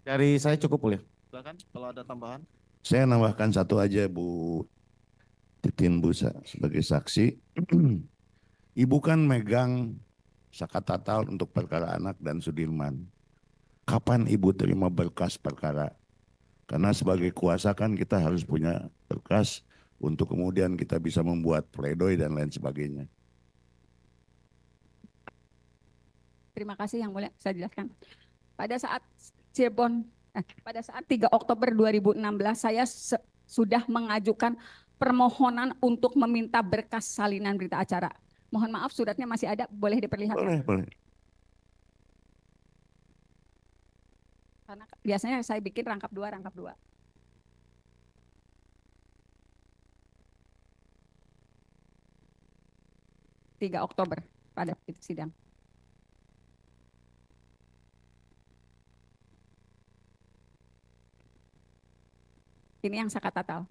Dari saya cukup mulia. Silakan kalau ada tambahan. Saya nambahkan satu aja Bu Titin Busa sebagai saksi. Ibu kan megang sakat tatal untuk perkara anak dan Sudirman. Kapan Ibu terima berkas perkara? Karena sebagai kuasa kan kita harus punya berkas untuk kemudian kita bisa membuat pledoi dan lain sebagainya. Terima kasih yang mulia, saya jelaskan. Pada saat pada saat 3 Oktober 2016 saya sudah mengajukan permohonan untuk meminta berkas salinan berita acara. Mohon maaf suratnya masih ada, boleh diperlihatkan? Boleh. Karena biasanya saya bikin rangkap 2. 3 Oktober pada sidang. Ini yang sakat tatal.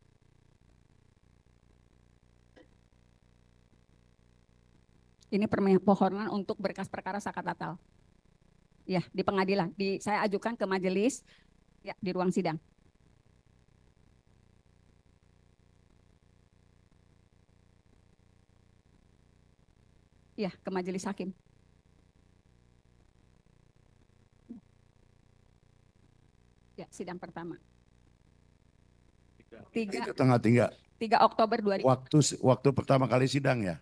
Ini permohonan untuk berkas perkara sakat tatal. Ya, di pengadilan. Saya ajukan ke majelis ya, di ruang sidang. Ya, ke majelis hakim. Ya, sidang pertama. 3 Itu tanggal 3 Oktober 2000. waktu pertama kali sidang ya?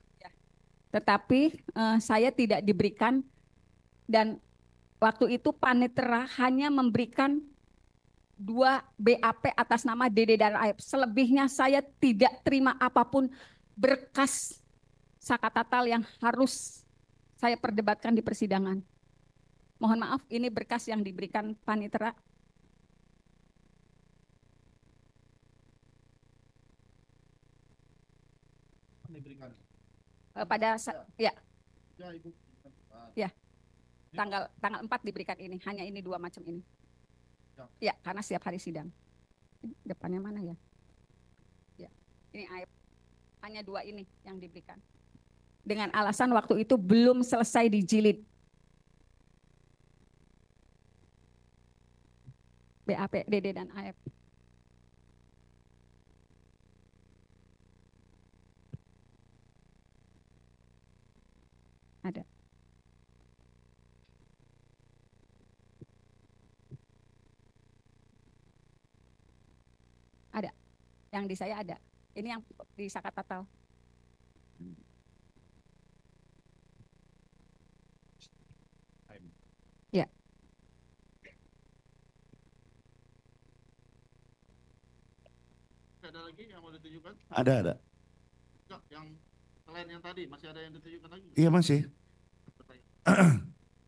Tetapi saya tidak diberikan, dan waktu itu panitera hanya memberikan 2 BAP atas nama Dede dan Aep. Selebihnya saya tidak terima apapun berkas Sakatatal yang harus saya perdebatkan di persidangan. Mohon maaf, ini berkas yang diberikan panitera. Diberikan. Ya, Ya, Ibu. Ya. tanggal 4 diberikan ini, hanya ini 2 macam ini. Ya, karena setiap hari sidang. Depannya mana ya? Ya, ini Aep. Hanya 2 ini yang diberikan. Dengan alasan waktu itu belum selesai dijilid. BAP, Dede dan Aep. Ada. Ada. Yang di saya ada. Ini yang di Sakatatal. Ya. Ada lagi yang mau ditunjukkan? Ada. Enggak, yang selain yang tadi masih ada yang ditunjukkan lagi? Iya masih.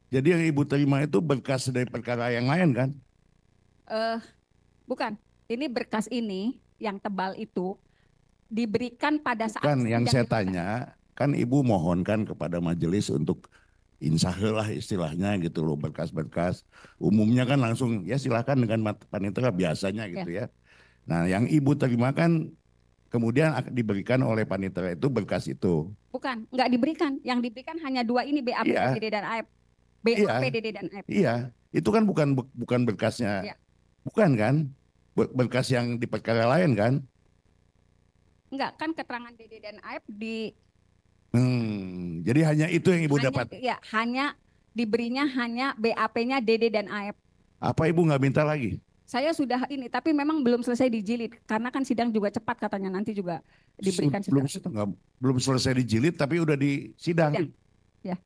Jadi yang Ibu terima itu berkas dari perkara yang lain kan? Bukan. Ini berkas ini yang tebal itu diberikan pada saat Kan yang sidang saya itu. tanya, kan Ibu mohonkan kepada majelis untuk insahel lah istilahnya gitu loh, berkas-berkas. Umumnya kan langsung ya silakan dengan panitera biasanya gitu ya. Nah yang Ibu terima kan kemudian diberikan oleh panitera itu berkas itu. Bukan, nggak diberikan. Yang diberikan hanya 2 ini, BAP Iya. Dede dan Aep. BAP Iya. Dede dan Aep. Iya, itu kan bukan berkasnya, Iya. bukan kan? Berkas yang di perkara lain kan? Enggak, kan keterangan Dede dan Aep Jadi hanya itu yang Ibu hanya, dapat. ya, diberinya hanya BAP-nya Dede dan Aep. Apa Ibu nggak minta lagi? Saya sudah ini, tapi memang belum selesai dijilid. Karena kan sidang juga cepat katanya, nanti juga diberikan belum, setelah itu. belum selesai dijilid tapi udah di sidang. Sidang. Ya.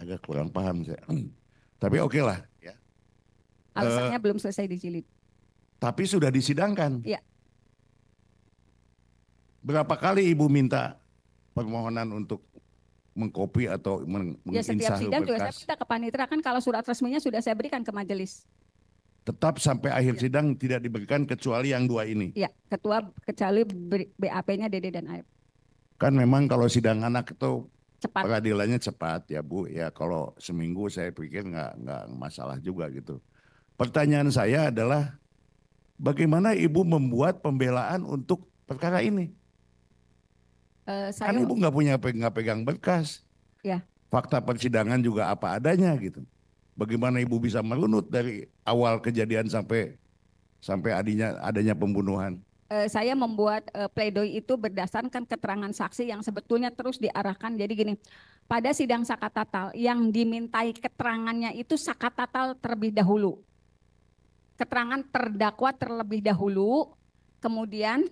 Agak kurang paham saya. Tapi oke lah. Ya. Alasannya belum selesai dijilid. Tapi sudah disidangkan. Iya. Berapa kali Ibu minta permohonan untuk mengkopi atau Ya, setiap menginsahil sidang juga saya berkas? minta ke panitera, kan kalau surat resminya sudah saya berikan ke majelis. Tetap sampai akhir sidang tidak diberikan kecuali yang 2 ini. Ya, kecuali BAP-nya Dede dan Aep. Kan memang kalau sidang anak itu Cepat. peradilannya cepat ya Bu. Ya kalau seminggu saya pikir nggak masalah juga gitu. Pertanyaan saya adalah bagaimana Ibu membuat pembelaan untuk perkara ini? Kan Saya Ibu nggak pegang berkas. Ya. Fakta persidangan juga apa adanya gitu. Bagaimana Ibu bisa merunut dari awal kejadian sampai adanya pembunuhan? saya membuat pledoi itu berdasarkan keterangan saksi yang sebetulnya terus diarahkan. Jadi gini, pada sidang Sakatatal yang dimintai keterangannya itu Sakatatal terlebih dahulu. Keterangan terdakwa terlebih dahulu, kemudian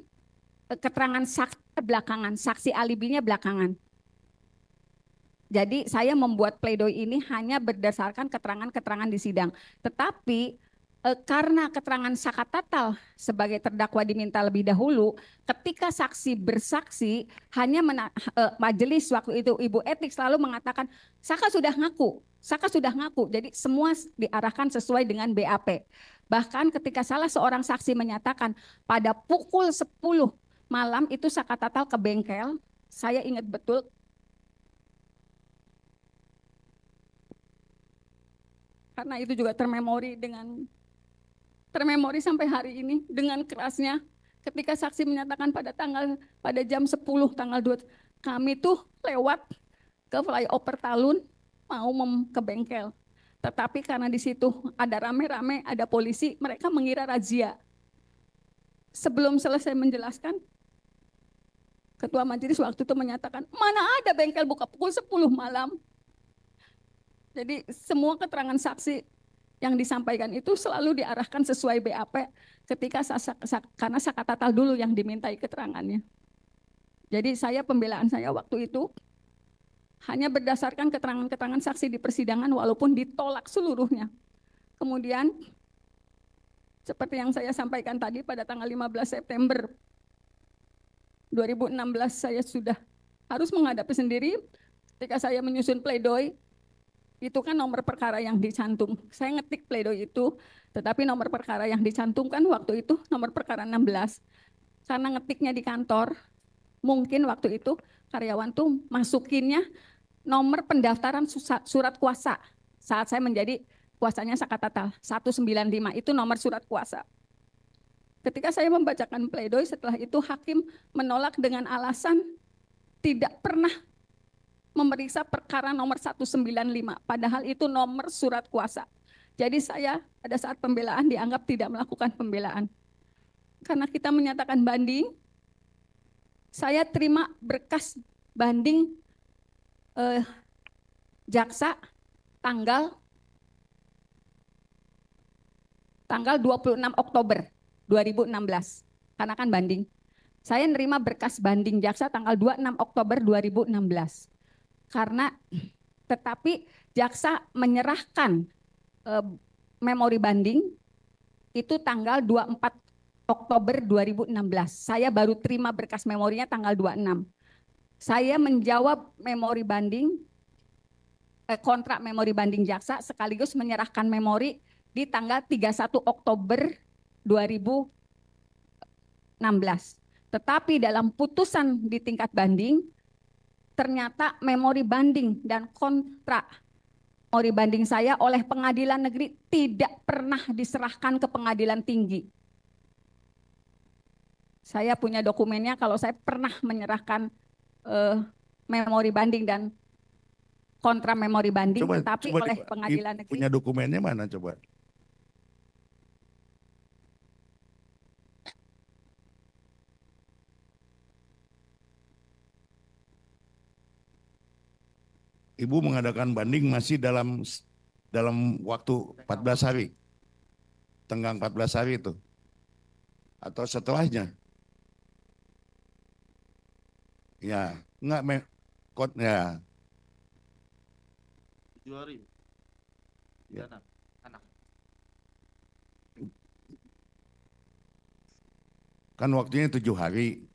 keterangan saksi belakangan, saksi alibinya belakangan. Jadi saya membuat pledoi ini hanya berdasarkan keterangan-keterangan di sidang. Tetapi karena keterangan Sakatatal sebagai terdakwa diminta lebih dahulu, ketika saksi bersaksi hanya majelis waktu itu Ibu Etik selalu mengatakan Saka sudah ngaku. Jadi semua diarahkan sesuai dengan BAP. Bahkan ketika salah seorang saksi menyatakan pada pukul 10 malam itu Sakatatal ke bengkel, saya ingat betul. Karena itu juga termemori sampai hari ini dengan kerasnya ketika saksi menyatakan pada jam 10 tanggal 2 kami tuh lewat ke flyover Talun mau ke bengkel. Tetapi karena di situ ada rame-rame, ada polisi, mereka mengira razia. Sebelum selesai menjelaskan, ketua majelis waktu itu menyatakan, mana ada bengkel buka pukul 10 malam. Jadi semua keterangan saksi yang disampaikan itu selalu diarahkan sesuai BAP ketika karena Sakatatal dulu yang dimintai keterangannya. Jadi pembelaan saya waktu itu hanya berdasarkan keterangan-keterangan saksi di persidangan walaupun ditolak seluruhnya. Kemudian seperti yang saya sampaikan tadi pada tanggal 15 September 2016 saya sudah harus menghadapi sendiri ketika saya menyusun pledoi. Itu kan nomor perkara yang dicantum. Saya ngetik pledoi itu, tetapi nomor perkara yang dicantumkan waktu itu nomor perkara 16. Karena ngetiknya di kantor, mungkin waktu itu karyawan tuh masukinnya nomor pendaftaran surat kuasa. Saat saya menjadi kuasanya Sakatatal 195 itu nomor surat kuasa. Ketika saya membacakan pledoi, setelah itu hakim menolak dengan alasan tidak pernah memeriksa perkara nomor 195, padahal itu nomor surat kuasa. Jadi saya pada saat pembelaan dianggap tidak melakukan pembelaan. Karena kita menyatakan banding, saya terima berkas banding jaksa tanggal 26 Oktober 2016. Karena kan banding. Saya nerima berkas banding jaksa tanggal 26 Oktober 2016. Karena tetapi jaksa menyerahkan memori banding itu tanggal 24 Oktober 2016. Saya baru terima berkas memorinya tanggal 26. Saya menjawab memori banding, kontrak memori banding jaksa sekaligus menyerahkan memori di tanggal 31 Oktober 2016. Tetapi dalam putusan di tingkat banding, ternyata memori banding dan kontrak memori banding saya oleh pengadilan negeri tidak pernah diserahkan ke pengadilan tinggi. Saya punya dokumennya kalau saya pernah menyerahkan memori banding dan kontra memori banding, tetapi oleh pengadilan negeri. Punya dokumennya mana coba? Ibu mengadakan banding masih dalam waktu 14 hari. Tenggang 14 hari itu. Atau setelahnya. Ya, enggak ya. 7 hari. Ya. Anak. Kan waktunya 7 hari.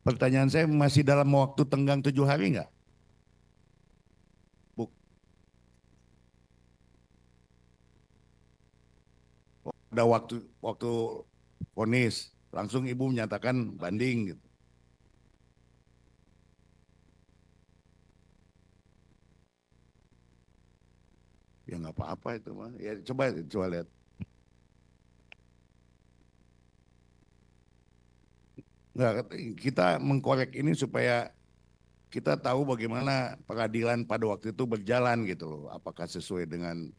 Pertanyaan saya masih dalam waktu tenggang 7 hari enggak? Ada waktu vonis, langsung ibu menyatakan banding gitu. Ya nggak apa-apa itu mah. Ya coba lihat. Nggak, kita mengkorek ini supaya kita tahu bagaimana peradilan pada waktu itu berjalan gitu loh. Apakah sesuai dengan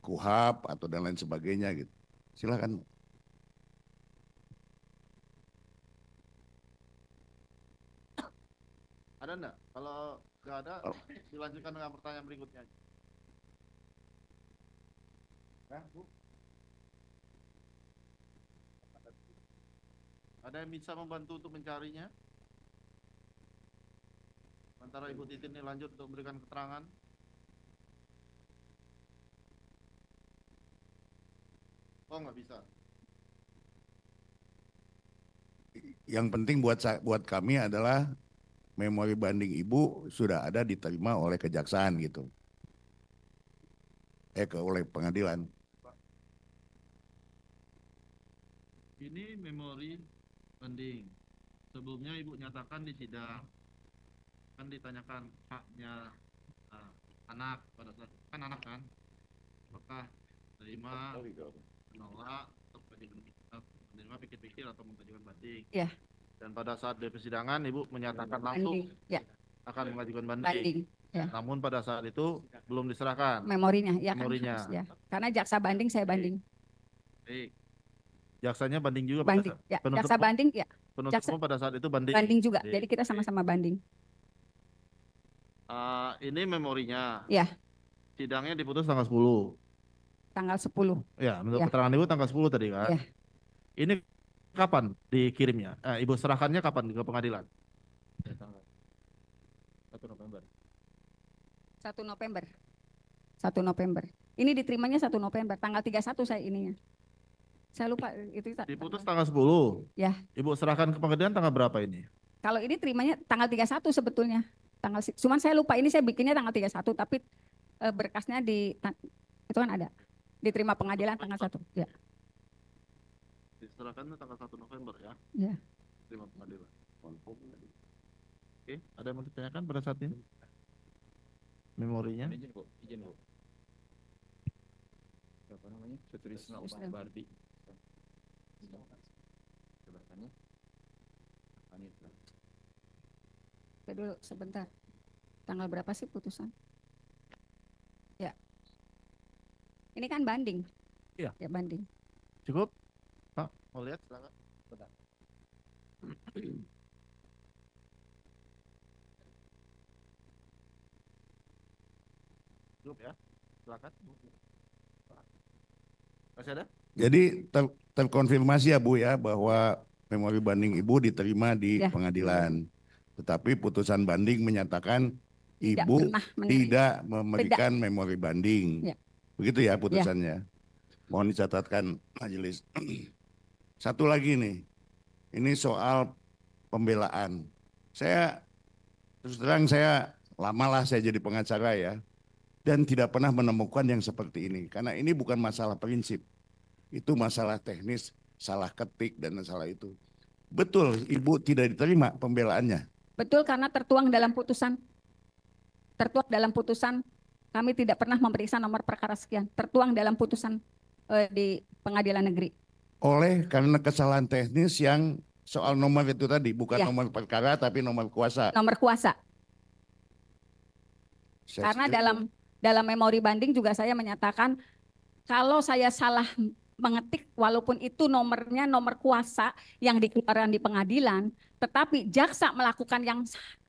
KUHAP atau dan lain sebagainya gitu. Silakan. Ada enggak? Kalau nggak ada, dilanjutkan dengan pertanyaan berikutnya. Bu? Ada yang bisa membantu untuk mencarinya? Sementara Ibu Titin ini lanjut untuk memberikan keterangan. Oh, nggak bisa. Yang penting buat kami adalah memori banding ibu sudah ada diterima oleh kejaksaan gitu. Oleh pengadilan. Ini memori banding. Sebelumnya ibu nyatakan di sidang, kan ditanyakan haknya anak pada saat kan anak kan, apakah terima, menolak, atau menerima pikir-pikir atau mengajukan banding. Ya. Dan pada saat di persidangan ibu menyatakan langsung ya. akan mengajukan banding. Ya. Namun pada saat itu belum diserahkan memorinya, ya memorinya. kan? Ya. Karena jaksa banding saya banding. Baik. Jaksanya banding juga banding. Ya. Jaksa banding ya. Penuntut umum pada saat itu banding. Banding juga. Baik. Jadi kita sama-sama banding. Ini memorinya. Ya. Sidangnya diputus tanggal 10. Tanggal 10. Ya, menurut Ya. keterangan Ibu tanggal 10 tadi kan. Ya. Ini kapan dikirimnya? Ibu serahkannya kapan ke pengadilan? 1 November. 1 November. 1 November. Ini diterimanya 1 November. Tanggal 31 saya ininya. Saya lupa itu. Diputus tanggal 10. Ya. Ibu serahkan ke pengadilan tanggal berapa ini? Kalau ini terimanya tanggal 31 sebetulnya. Cuman saya lupa, ini saya bikinnya tanggal 31, tapi berkasnya itu kan ada. Diterima pengadilan tanggal 1. Ya. Diserahkan tanggal 1 November ya. Ya. Terima pengadilan. Oke, ada yang mau ditanyakan pada saat ini? Memorinya? Izin Bu. Apa namanya? Sutrisno Sutrisno. Bardi. Dulu sebentar. Tanggal berapa sih putusan? Ya. Ini kan banding. Iya. Ya banding. Cukup? Pak, mau lihat silakan. Bentar. Cukup ya? Silakan. Masih ada? Jadi terkonfirmasi ya Bu ya bahwa memori banding Ibu diterima di Ya. pengadilan. Tetapi putusan banding menyatakan Tidak Ibu pernah menerima. tidak memberikan memori banding. Ya. Begitu ya putusannya. Mohon dicatatkan majelis. Satu lagi nih. Ini soal pembelaan. Saya terus terang saya lamalah saya jadi pengacara ya. Dan tidak pernah menemukan yang seperti ini. Karena ini bukan masalah prinsip. Itu masalah teknis, salah ketik dan masalah itu. Betul, Ibu tidak diterima pembelaannya. Betul, karena tertuang dalam putusan. Tertuang dalam putusan, kami tidak pernah memeriksa nomor perkara sekian. Tertuang dalam putusan di pengadilan negeri. Oleh karena kesalahan teknis yang soal nomor itu tadi. Bukan Ya. nomor perkara tapi nomor kuasa. Nomor kuasa. Karena dalam memori banding juga saya menyatakan kalau saya salah mengetik walaupun itu nomornya nomor kuasa yang dikeluarkan di pengadilan, tetapi jaksa melakukan yang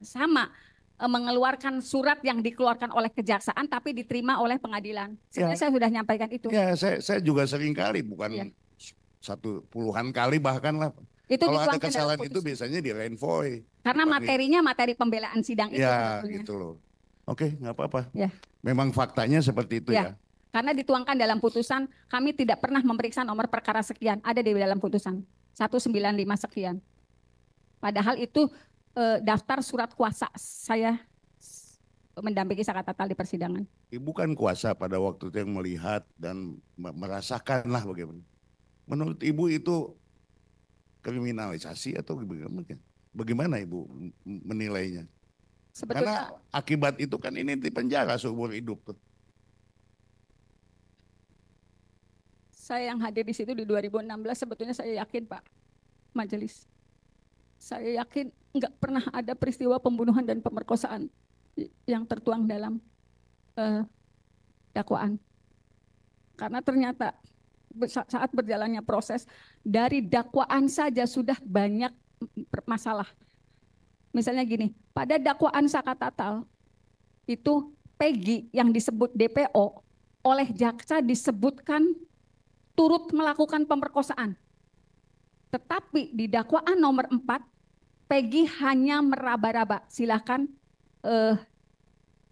sama, mengeluarkan surat yang dikeluarkan oleh kejaksaan tapi diterima oleh pengadilan. Sebenarnya saya sudah nyampaikan itu. Ya, saya juga sering kali, bukan Ya. satu puluhan kali bahkan lah. Itu Kalau ada dituangkan dalam kesalahan itu putusan. biasanya di renvoy. Karena dipanggil. materinya materi pembelaan sidang itu Ya, sebetulnya. gitu loh. Oke, nggak apa-apa. Ya. Memang faktanya seperti itu Ya. ya. Karena dituangkan dalam putusan, kami tidak pernah memeriksa nomor perkara sekian, ada di dalam putusan 195 sekian. Padahal itu daftar surat kuasa saya mendampingi Sakatatal di persidangan. Ibu kan kuasa pada waktu itu yang melihat dan merasakan lah bagaimana. Menurut Ibu itu kriminalisasi atau bagaimana? Bagaimana Ibu menilainya? Sebetulnya Karena akibat itu kan ini di penjara seumur hidup tuh. saya yang hadir di situ di 2016 sebetulnya saya yakin Pak Majelis. Saya yakin nggak pernah ada peristiwa pembunuhan dan pemerkosaan yang tertuang dalam dakwaan. Karena ternyata saat berjalannya proses dari dakwaan saja sudah banyak masalah. Misalnya gini, pada dakwaan Sakatatal itu Peggy yang disebut DPO oleh jaksa disebutkan turut melakukan pemerkosaan. Tetapi di dakwaan nomor 4, Peggy hanya meraba-raba. Silakan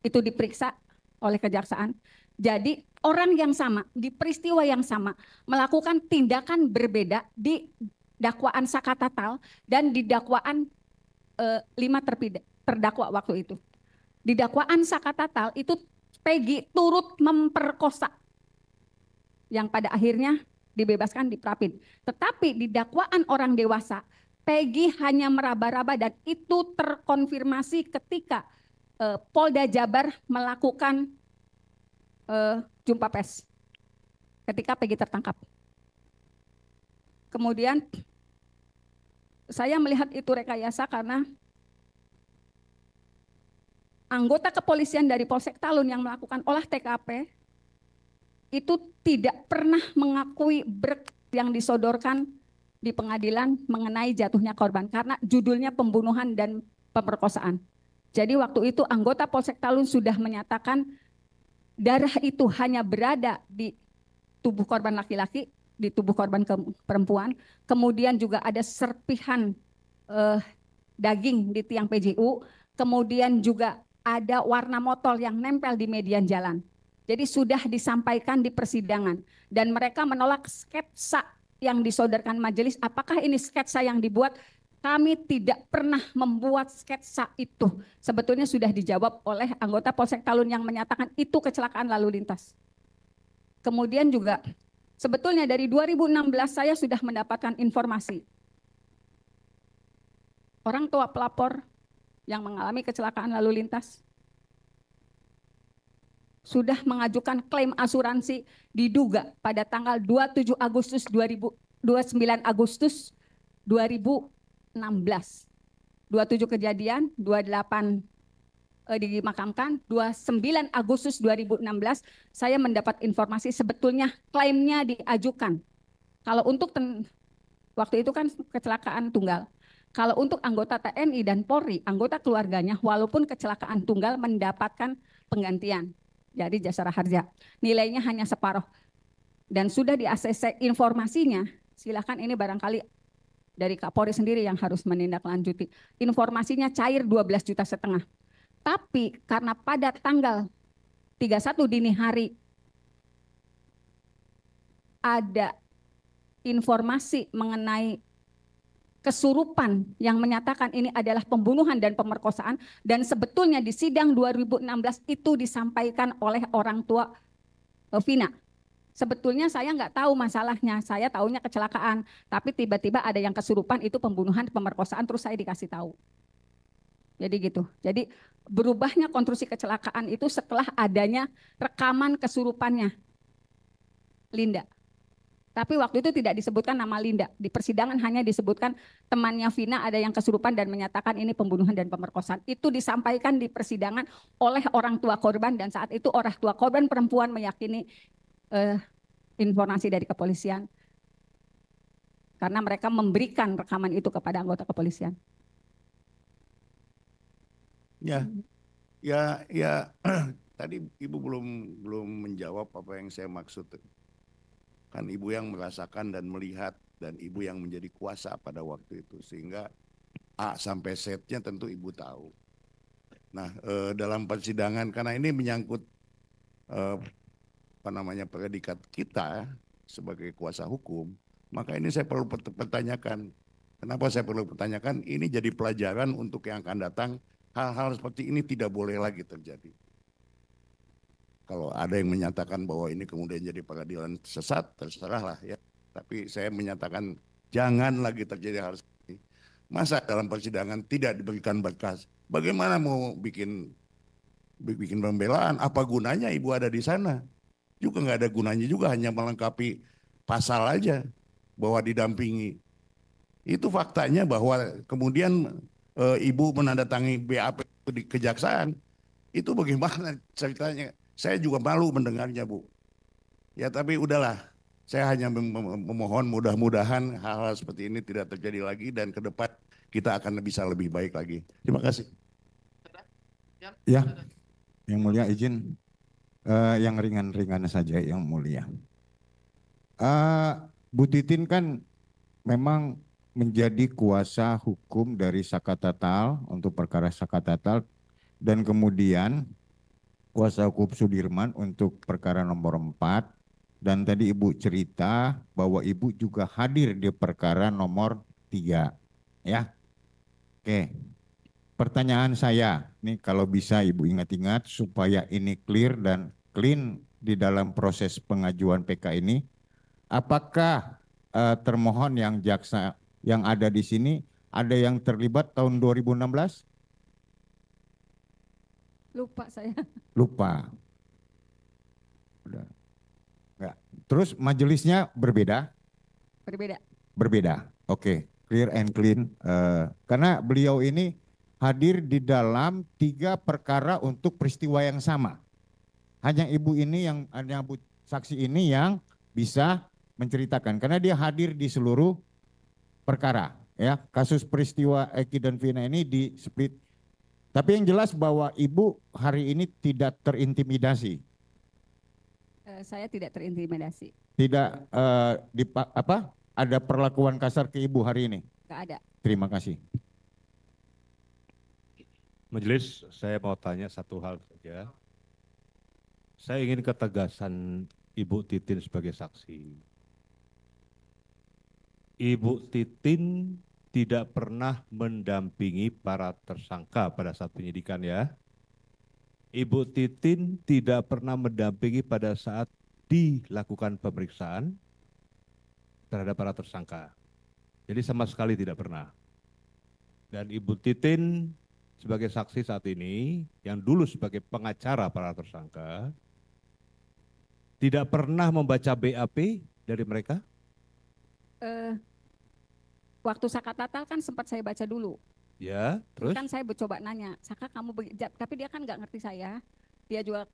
itu diperiksa oleh kejaksaan. Jadi orang yang sama, di peristiwa yang sama, melakukan tindakan berbeda di dakwaan Sakatatal dan di dakwaan 5 terdakwa waktu itu. Di dakwaan Sakatatal itu Peggy turut memperkosa yang pada akhirnya dibebaskan di Prapin. Tetapi di dakwaan orang dewasa, Peggy hanya meraba-raba dan itu terkonfirmasi ketika Polda Jabar melakukan jumpa pers ketika Peggy tertangkap. Kemudian saya melihat itu rekayasa karena anggota kepolisian dari Polsek Talun yang melakukan olah TKP itu tidak pernah mengakui berkas yang disodorkan di pengadilan mengenai jatuhnya korban karena judulnya pembunuhan dan pemerkosaan. Jadi waktu itu anggota Polsek Talun sudah menyatakan darah itu hanya berada di tubuh korban laki-laki, di tubuh korban perempuan. Kemudian juga ada serpihan daging di tiang PJU. Kemudian juga ada warna motol yang nempel di median jalan. Jadi sudah disampaikan di persidangan. Dan mereka menolak sketsa yang disodorkan majelis. Apakah ini sketsa yang dibuat? Kami tidak pernah membuat sketsa itu. Sebetulnya sudah dijawab oleh anggota Polsek Talun yang menyatakan itu kecelakaan lalu lintas. Kemudian juga sebetulnya dari 2016 saya sudah mendapatkan informasi. Orang tua pelapor yang mengalami kecelakaan lalu lintas sudah mengajukan klaim asuransi diduga pada tanggal 27 Agustus 29 Agustus 2016. 27 kejadian, 28 dimakamkan, 29 Agustus 2016 saya mendapat informasi sebetulnya klaimnya diajukan. Kalau untuk waktu itu kan kecelakaan tunggal. Kalau untuk anggota TNI dan Polri, anggota keluarganya walaupun kecelakaan tunggal mendapatkan penggantian dari jasara harja. Nilainya hanya separuh. Dan sudah di ACC informasinya, silakan ini barangkali dari Kapolri sendiri yang harus menindaklanjuti. Informasinya cair 12,5 juta. Tapi karena pada tanggal 31 dini hari ada informasi mengenai kesurupan yang menyatakan ini adalah pembunuhan dan pemerkosaan, dan sebetulnya di sidang 2016 itu disampaikan oleh orang tua Vina. Sebetulnya saya nggak tahu masalahnya, saya taunya kecelakaan, tapi tiba-tiba ada yang kesurupan itu pembunuhan, pemerkosaan, terus saya dikasih tahu. Jadi gitu. Jadi berubahnya konstruksi kecelakaan itu setelah adanya rekaman kesurupannya Linda. Tapi waktu itu tidak disebutkan nama Linda. Di persidangan hanya disebutkan temannya Vina ada yang kesurupan dan menyatakan ini pembunuhan dan pemerkosaan. Itu disampaikan di persidangan oleh orang tua korban, dan saat itu orang tua korban perempuan meyakini informasi dari kepolisian karena mereka memberikan rekaman itu kepada anggota kepolisian. Ya, tadi Ibu belum menjawab apa yang saya maksud. Kan Ibu yang merasakan dan melihat, dan Ibu yang menjadi kuasa pada waktu itu, sehingga A sampai Z-nya tentu Ibu tahu. Nah, dalam persidangan karena ini menyangkut predikat kita sebagai kuasa hukum, maka ini saya perlu pertanyakan. Kenapa saya perlu pertanyakan? Ini jadi pelajaran untuk yang akan datang. Hal-hal seperti ini tidak boleh lagi terjadi. Kalau ada yang menyatakan bahwa ini kemudian jadi peradilan sesat, terserahlah ya. Tapi saya menyatakan jangan lagi terjadi hal seperti ini. Masa dalam persidangan tidak diberikan berkas? Bagaimana mau bikin pembelaan? Apa gunanya Ibu ada di sana? Juga nggak ada gunanya juga, hanya melengkapi pasal aja bahwa didampingi. Itu faktanya bahwa kemudian Ibu menandatangani BAP di kejaksaan. Itu bagaimana ceritanya? Saya juga malu mendengarnya, Bu. Ya tapi udahlah, saya hanya memohon mudah-mudahan hal-hal seperti ini tidak terjadi lagi dan ke depan kita akan bisa lebih baik lagi. Terima kasih. Ya, yang mulia izin yang ringan-ringan saja yang mulia. Bu Titin kan memang menjadi kuasa hukum dari Sakatatal untuk perkara Sakatatal, dan kemudian kuasa hukum Sudirman untuk perkara nomor 4, dan tadi Ibu cerita bahwa Ibu juga hadir di perkara nomor 3. Ya. Oke. Pertanyaan saya, nih kalau bisa Ibu ingat-ingat supaya ini clear dan clean di dalam proses pengajuan PK ini, apakah termohon yang jaksa yang ada di sini ada yang terlibat tahun 2016? Lupa saya. Lupa. Udah. Enggak. Terus majelisnya berbeda? Berbeda. Berbeda. Oke, clear and clean. Karena beliau ini hadir di dalam 3 perkara untuk peristiwa yang sama. Hanya Ibu ini yang, hanya Bu saksi ini yang bisa menceritakan. Karena dia hadir di seluruh perkara. Ya, kasus peristiwa Eki dan Vina ini di split Tapi yang jelas bahwa Ibu hari ini tidak terintimidasi, Saya tidak terintimidasi, tidak ada perlakuan kasar ke Ibu hari ini. nggak ada. Terima kasih. Majelis, saya mau tanya satu hal saja. Saya ingin ketegasan Ibu Titin sebagai saksi. Ibu Titin tidak pernah mendampingi para tersangka pada saat penyidikan ya. Ibu Titin tidak pernah mendampingi pada saat dilakukan pemeriksaan terhadap para tersangka. Jadi sama sekali tidak pernah. Dan Ibu Titin sebagai saksi saat ini, yang dulu sebagai pengacara para tersangka, tidak pernah membaca BAP dari mereka? Waktu Saka Tatal kan sempat saya baca dulu. Ya, terus? Kan saya coba nanya, Saka kamu tapi dia kan nggak ngerti saya. Dia juga,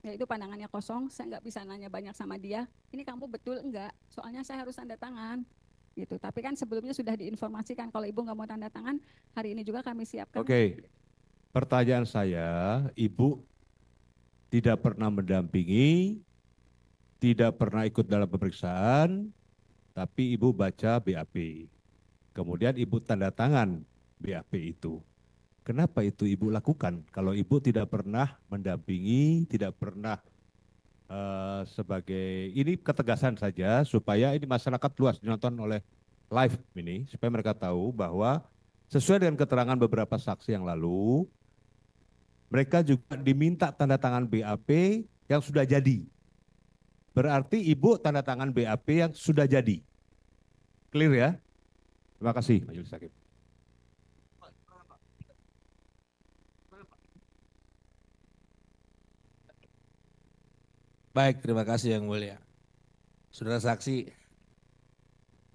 ya itu pandangannya kosong, saya nggak bisa nanya banyak sama dia. Ini kamu betul enggak? Soalnya saya harus tanda tangan. Gitu. Tapi kan sebelumnya sudah diinformasikan kalau Ibu nggak mau tanda tangan, hari ini juga kami siapkan. Oke, pertanyaan saya, Ibu tidak pernah mendampingi, tidak pernah ikut dalam pemeriksaan, tapi Ibu baca BAP. Kemudian Ibu tanda tangan BAP itu. Kenapa itu Ibu lakukan? Kalau Ibu tidak pernah mendampingi, tidak pernah sebagai, ini ketegasan saja supaya ini masyarakat luas dinonton oleh live ini, supaya mereka tahu bahwa sesuai dengan keterangan beberapa saksi yang lalu, mereka juga diminta tanda tangan BAP yang sudah jadi. Berarti Ibu tanda tangan BAP yang sudah jadi. Clear ya? Terima kasih Majelis Hakim. Baik, terima kasih Yang Mulia. Saudara saksi,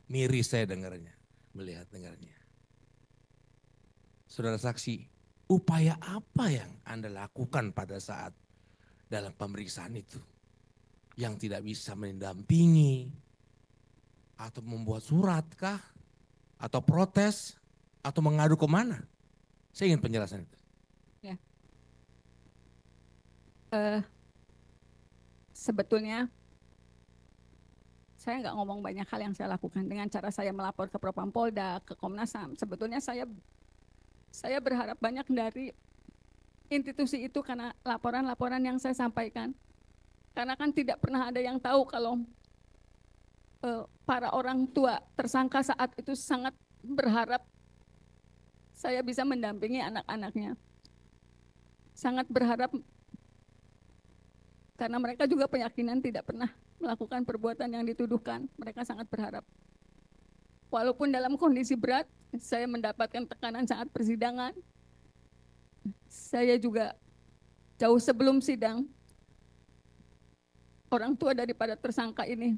miris saya dengarnya, melihat dengarnya. Saudara saksi, upaya apa yang Anda lakukan pada saat dalam pemeriksaan itu? Yang tidak bisa mendampingi, atau membuat surat kah? Atau protes? Atau mengadu kemana? Saya ingin penjelasan itu. Ya. Sebetulnya saya nggak ngomong banyak hal yang saya lakukan dengan cara saya melapor ke Propam Polda, ke Komnas HAM. Sebetulnya saya berharap banyak dari institusi itu karena laporan-laporan yang saya sampaikan. Karena kan tidak pernah ada yang tahu kalau para orang tua tersangka saat itu sangat berharap saya bisa mendampingi anak-anaknya. Sangat berharap karena mereka juga keyakinan tidak pernah melakukan perbuatan yang dituduhkan. Mereka sangat berharap. Walaupun dalam kondisi berat, saya mendapatkan tekanan saat persidangan. Saya juga jauh sebelum sidang, orang tua daripada tersangka ini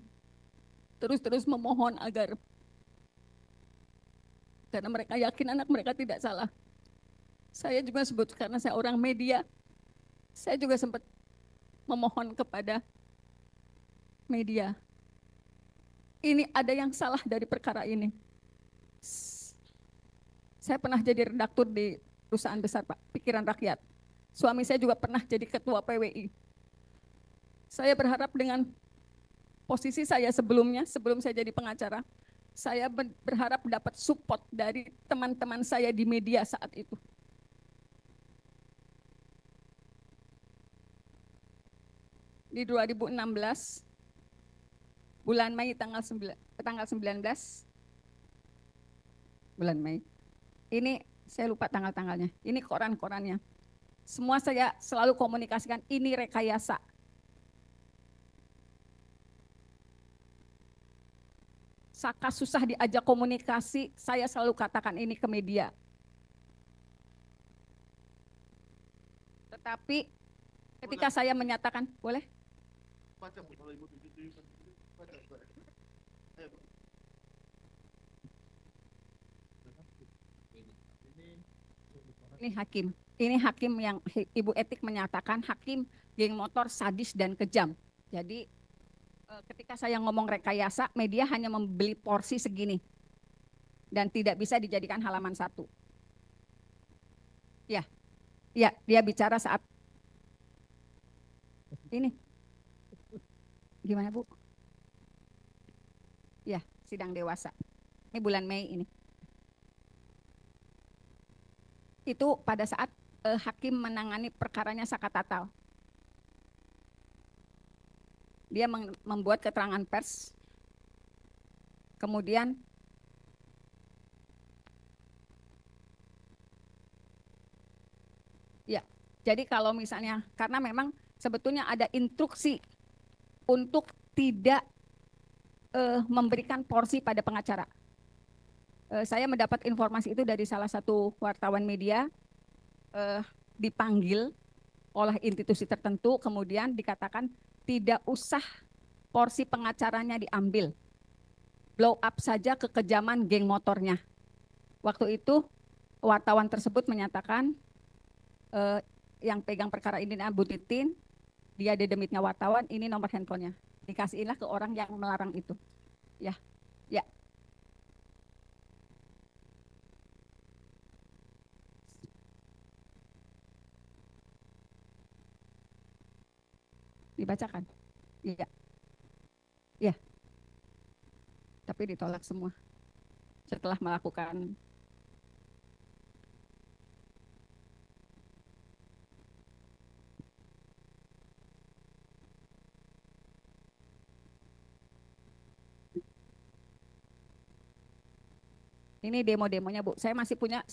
terus-terus memohon agar, karena mereka yakin anak mereka tidak salah. Saya juga sebut karena saya orang media, saya juga sempat memohon kepada media. Ini ada yang salah dari perkara ini. Saya pernah jadi redaktur di perusahaan besar Pak, Pikiran Rakyat. Suami saya juga pernah jadi ketua PWI. Saya berharap dengan posisi saya sebelumnya, sebelum saya jadi pengacara, saya berharap dapat support dari teman-teman saya di media saat itu. Di 2016, bulan Mei tanggal 19, bulan Mei. Ini saya lupa tanggal-tanggalnya. Ini koran-korannya. Semua saya selalu komunikasikan ini rekayasa. Saka susah diajak komunikasi, saya selalu katakan ini ke media. Tetapi ketika saya menyatakan, boleh? Baca Bu, kalau Ibu begitu. Baca. Ayo, Bu. Ini hakim yang Ibu Etik menyatakan hakim geng motor sadis dan kejam. Jadi ketika saya ngomong rekayasa, media hanya membeli porsi segini dan tidak bisa dijadikan halaman satu. Ya, dia bicara saat ini. Gimana, Bu? Ya, sidang dewasa. Ini bulan Mei ini. Itu pada saat hakim menangani perkaranya Sakatatal. Dia membuat keterangan pers. Kemudian ya, jadi kalau misalnya karena memang sebetulnya ada instruksi untuk tidak memberikan porsi pada pengacara. Saya mendapat informasi itu dari salah satu wartawan media, dipanggil oleh institusi tertentu, kemudian dikatakan tidak usah porsi pengacaranya diambil, blow up saja kekejaman geng motornya. Waktu itu wartawan tersebut menyatakan yang pegang perkara ini Bu Titin, dia dedemitnya wartawan, ini nomor handphonenya. Dikasihinlah ke orang yang melarang itu. Ya, ya. Dibacakan. Iya. Iya. Tapi ditolak semua. Setelah melakukan ini demo-demonya, Bu. Saya punya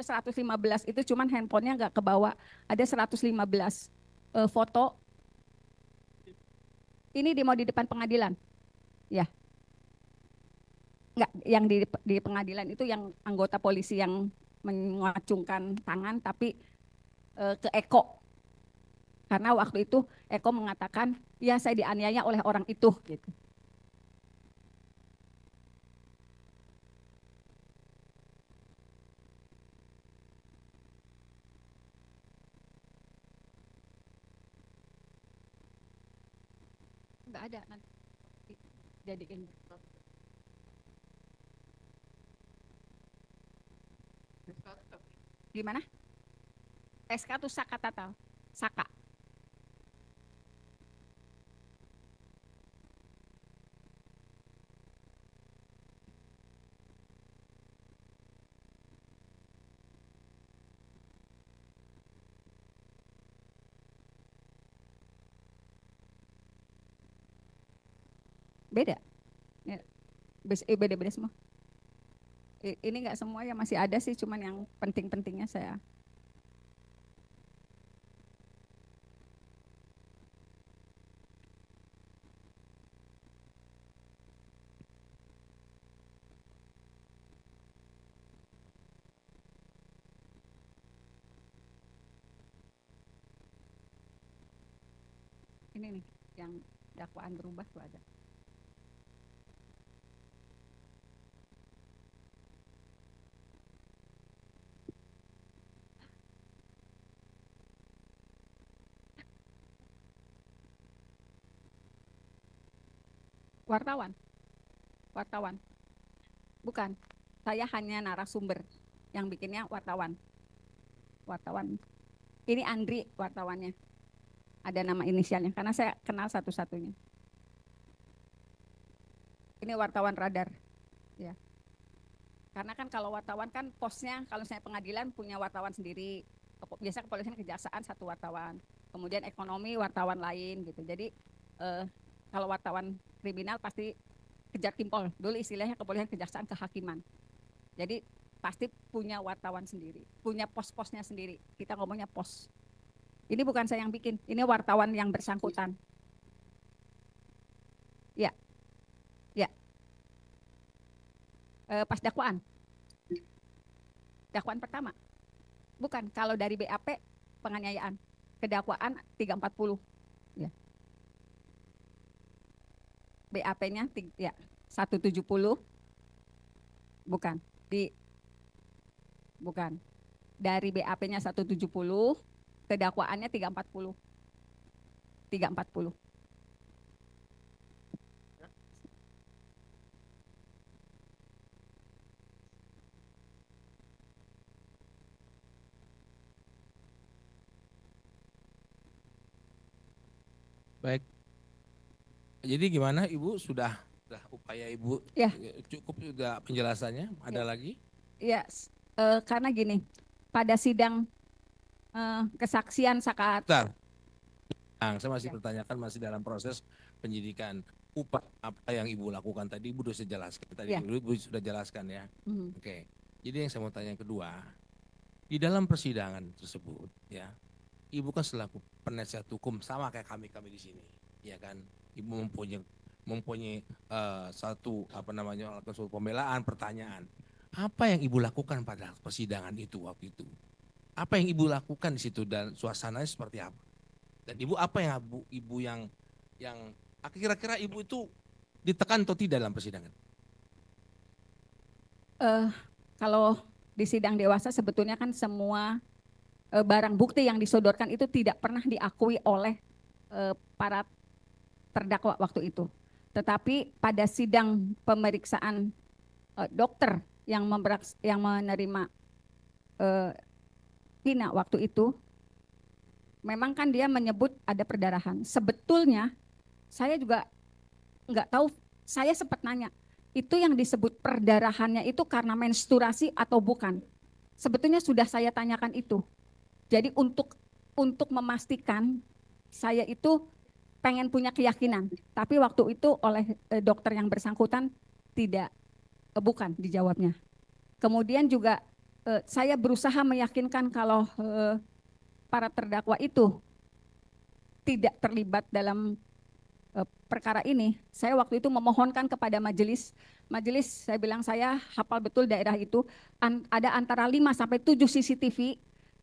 115, itu cuman handphonenya nggak kebawa. Ada 115 foto. Ini demo di depan pengadilan. Ya. Enggak, yang di pengadilan itu yang anggota polisi yang mengacungkan tangan, tapi ke Eko. Karena waktu itu Eko mengatakan, ya saya dianiaya oleh orang itu. Gitu. Enggak ada nanti jadiin. Gimana? SK itu Sakatatal. Saka. Beda. Ya. Beda-beda semua. Ini enggak semua ya, masih ada sih, cuman yang penting-pentingnya saya. Ini nih, yang dakwaan berubah tuh ada. Wartawan. Bukan, saya hanya narasumber, yang bikinnya wartawan. Ini Andri wartawannya, ada nama inisialnya, karena saya kenal satu-satunya. Ini wartawan Radar, ya. Karena kan kalau wartawan kan posnya, kalau saya pengadilan punya wartawan sendiri, biasa kepolisian kejaksaan satu wartawan, kemudian ekonomi wartawan lain gitu. Jadi kalau wartawan kriminal pasti kejar timpol, dulu istilahnya kepolisian kejaksaan kehakiman. Jadi pasti punya wartawan sendiri, punya pos-posnya sendiri. Kita ngomongnya pos. Ini bukan saya yang bikin, ini wartawan yang bersangkutan. Ya, ya. Pas dakwaan pertama. Bukan, kalau dari BAP penganiayaan, kedakwaan 340. Ya. BAP-nya ya 170. Bukan. Dari BAP-nya 170, kedakwaannya 340. 340. Baik. Jadi gimana Ibu sudah upaya Ibu Ya. cukup sudah penjelasannya? Ada lagi? Ya, karena gini, pada sidang kesaksian sakat Bentar. Nah, saya masih bertanyakan masih dalam proses penyidikan. Upaya apa yang Ibu lakukan tadi Ibu sudah jelaskan. Tadi Ya. Ibu sudah jelaskan ya. Mhm. Oke. Jadi yang saya mau tanya yang kedua, di dalam persidangan tersebut ya, Ibu kan selaku penasihat hukum sama kayak kami di sini, ya kan? Ibu mempunyai satu suatu pembelaan, pertanyaan. Apa yang Ibu lakukan pada persidangan itu waktu itu? Apa yang Ibu lakukan di situ dan suasananya seperti apa? Dan Ibu apa yang Ibu yang kira-kira Ibu itu ditekan atau tidak dalam persidangan? Kalau di sidang dewasa sebetulnya kan semua barang bukti yang disodorkan itu tidak pernah diakui oleh para terdakwa waktu itu. Tetapi pada sidang pemeriksaan dokter yang menerima Vina waktu itu, memang kan dia menyebut ada perdarahan. Sebetulnya saya juga nggak tahu, saya sempat nanya, itu yang disebut perdarahannya itu karena menstruasi atau bukan? Sebetulnya sudah saya tanyakan itu. Jadi untuk memastikan saya itu pengen punya keyakinan, tapi waktu itu oleh dokter yang bersangkutan bukan dijawabnya. Kemudian juga saya berusaha meyakinkan kalau para terdakwa itu tidak terlibat dalam perkara ini. Saya waktu itu memohonkan kepada majelis, saya bilang saya hafal betul daerah itu, ada antara 5 sampai 7 CCTV,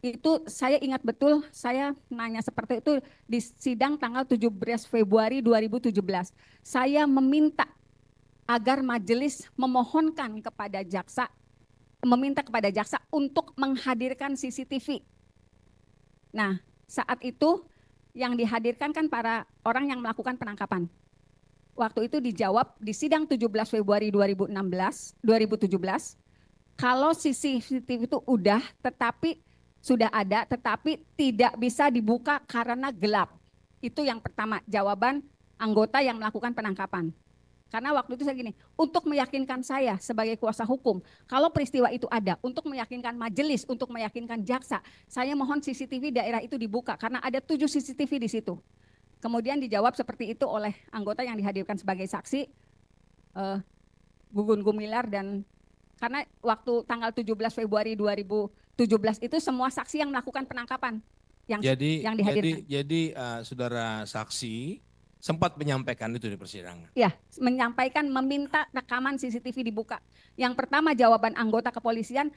itu saya ingat betul, saya nanya seperti itu di sidang tanggal 17 Februari 2017. Saya meminta agar majelis memohonkan kepada jaksa, meminta kepada jaksa untuk menghadirkan CCTV. Nah, saat itu yang dihadirkan kan para orang yang melakukan penangkapan. Waktu itu dijawab di sidang 17 Februari 2017, kalau CCTV itu sudah ada, tetapi tidak bisa dibuka karena gelap. Itu yang pertama, jawaban anggota yang melakukan penangkapan. Karena waktu itu saya gini, untuk meyakinkan saya sebagai kuasa hukum, kalau peristiwa itu ada, untuk meyakinkan majelis, untuk meyakinkan jaksa, saya mohon CCTV daerah itu dibuka karena ada 7 CCTV di situ. Kemudian dijawab seperti itu oleh anggota yang dihadirkan sebagai saksi, Gugun Gumilar, dan karena waktu tanggal 17 Februari 2017 itu semua saksi yang melakukan penangkapan yang dihadirkan. Jadi saudara saksi sempat menyampaikan itu di persidangan. Ya, menyampaikan meminta rekaman CCTV dibuka. Yang pertama jawaban anggota kepolisian,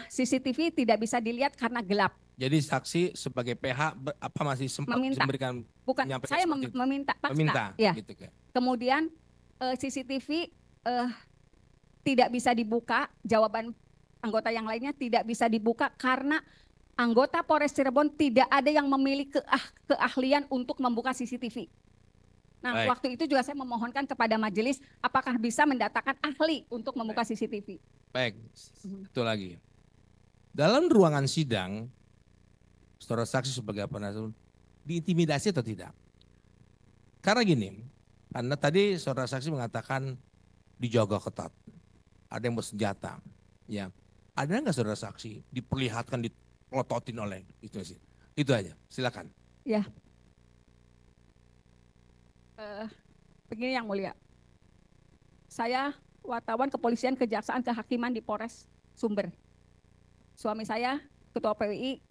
CCTV tidak bisa dilihat karena gelap. Jadi saksi sebagai PH masih sempat memberikan, bukan saya meminta paksa. Ya. Gitu kan. Kemudian CCTV tidak bisa dibuka, jawaban anggota yang lainnya tidak bisa dibuka karena anggota Polres Cirebon tidak ada yang memiliki keahlian untuk membuka CCTV. Nah, Baik. Waktu itu juga saya memohonkan kepada majelis apakah bisa mendatangkan ahli untuk membuka CCTV. Baik, satu lagi. Dalam ruangan sidang, saudara saksi sebagai penasihat diintimidasi atau tidak? Karena gini, karena tadi saudara saksi mengatakan dijaga ketat, ada yang bersenjata, ya. Ada nggak saudara saksi diperlihatkan dipelototin oleh itu sih? Itu aja, silakan. Ya. Begini yang mulia, saya wartawan kepolisian, kejaksaan, kehakiman di Polres Sumber. Suami saya ketua PWI,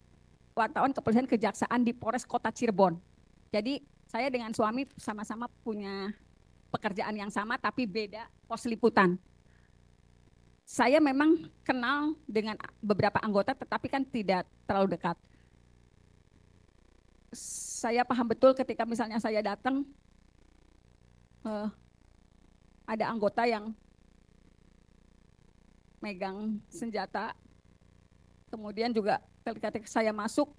wartawan kepolisian, kejaksaan di Polres Kota Cirebon. Jadi saya dengan suami sama-sama punya pekerjaan yang sama tapi beda pos liputan. Saya memang kenal dengan beberapa anggota tetapi kan tidak terlalu dekat. Saya paham betul ketika misalnya saya datang, ada anggota yang megang senjata, kemudian juga ketika saya masuk,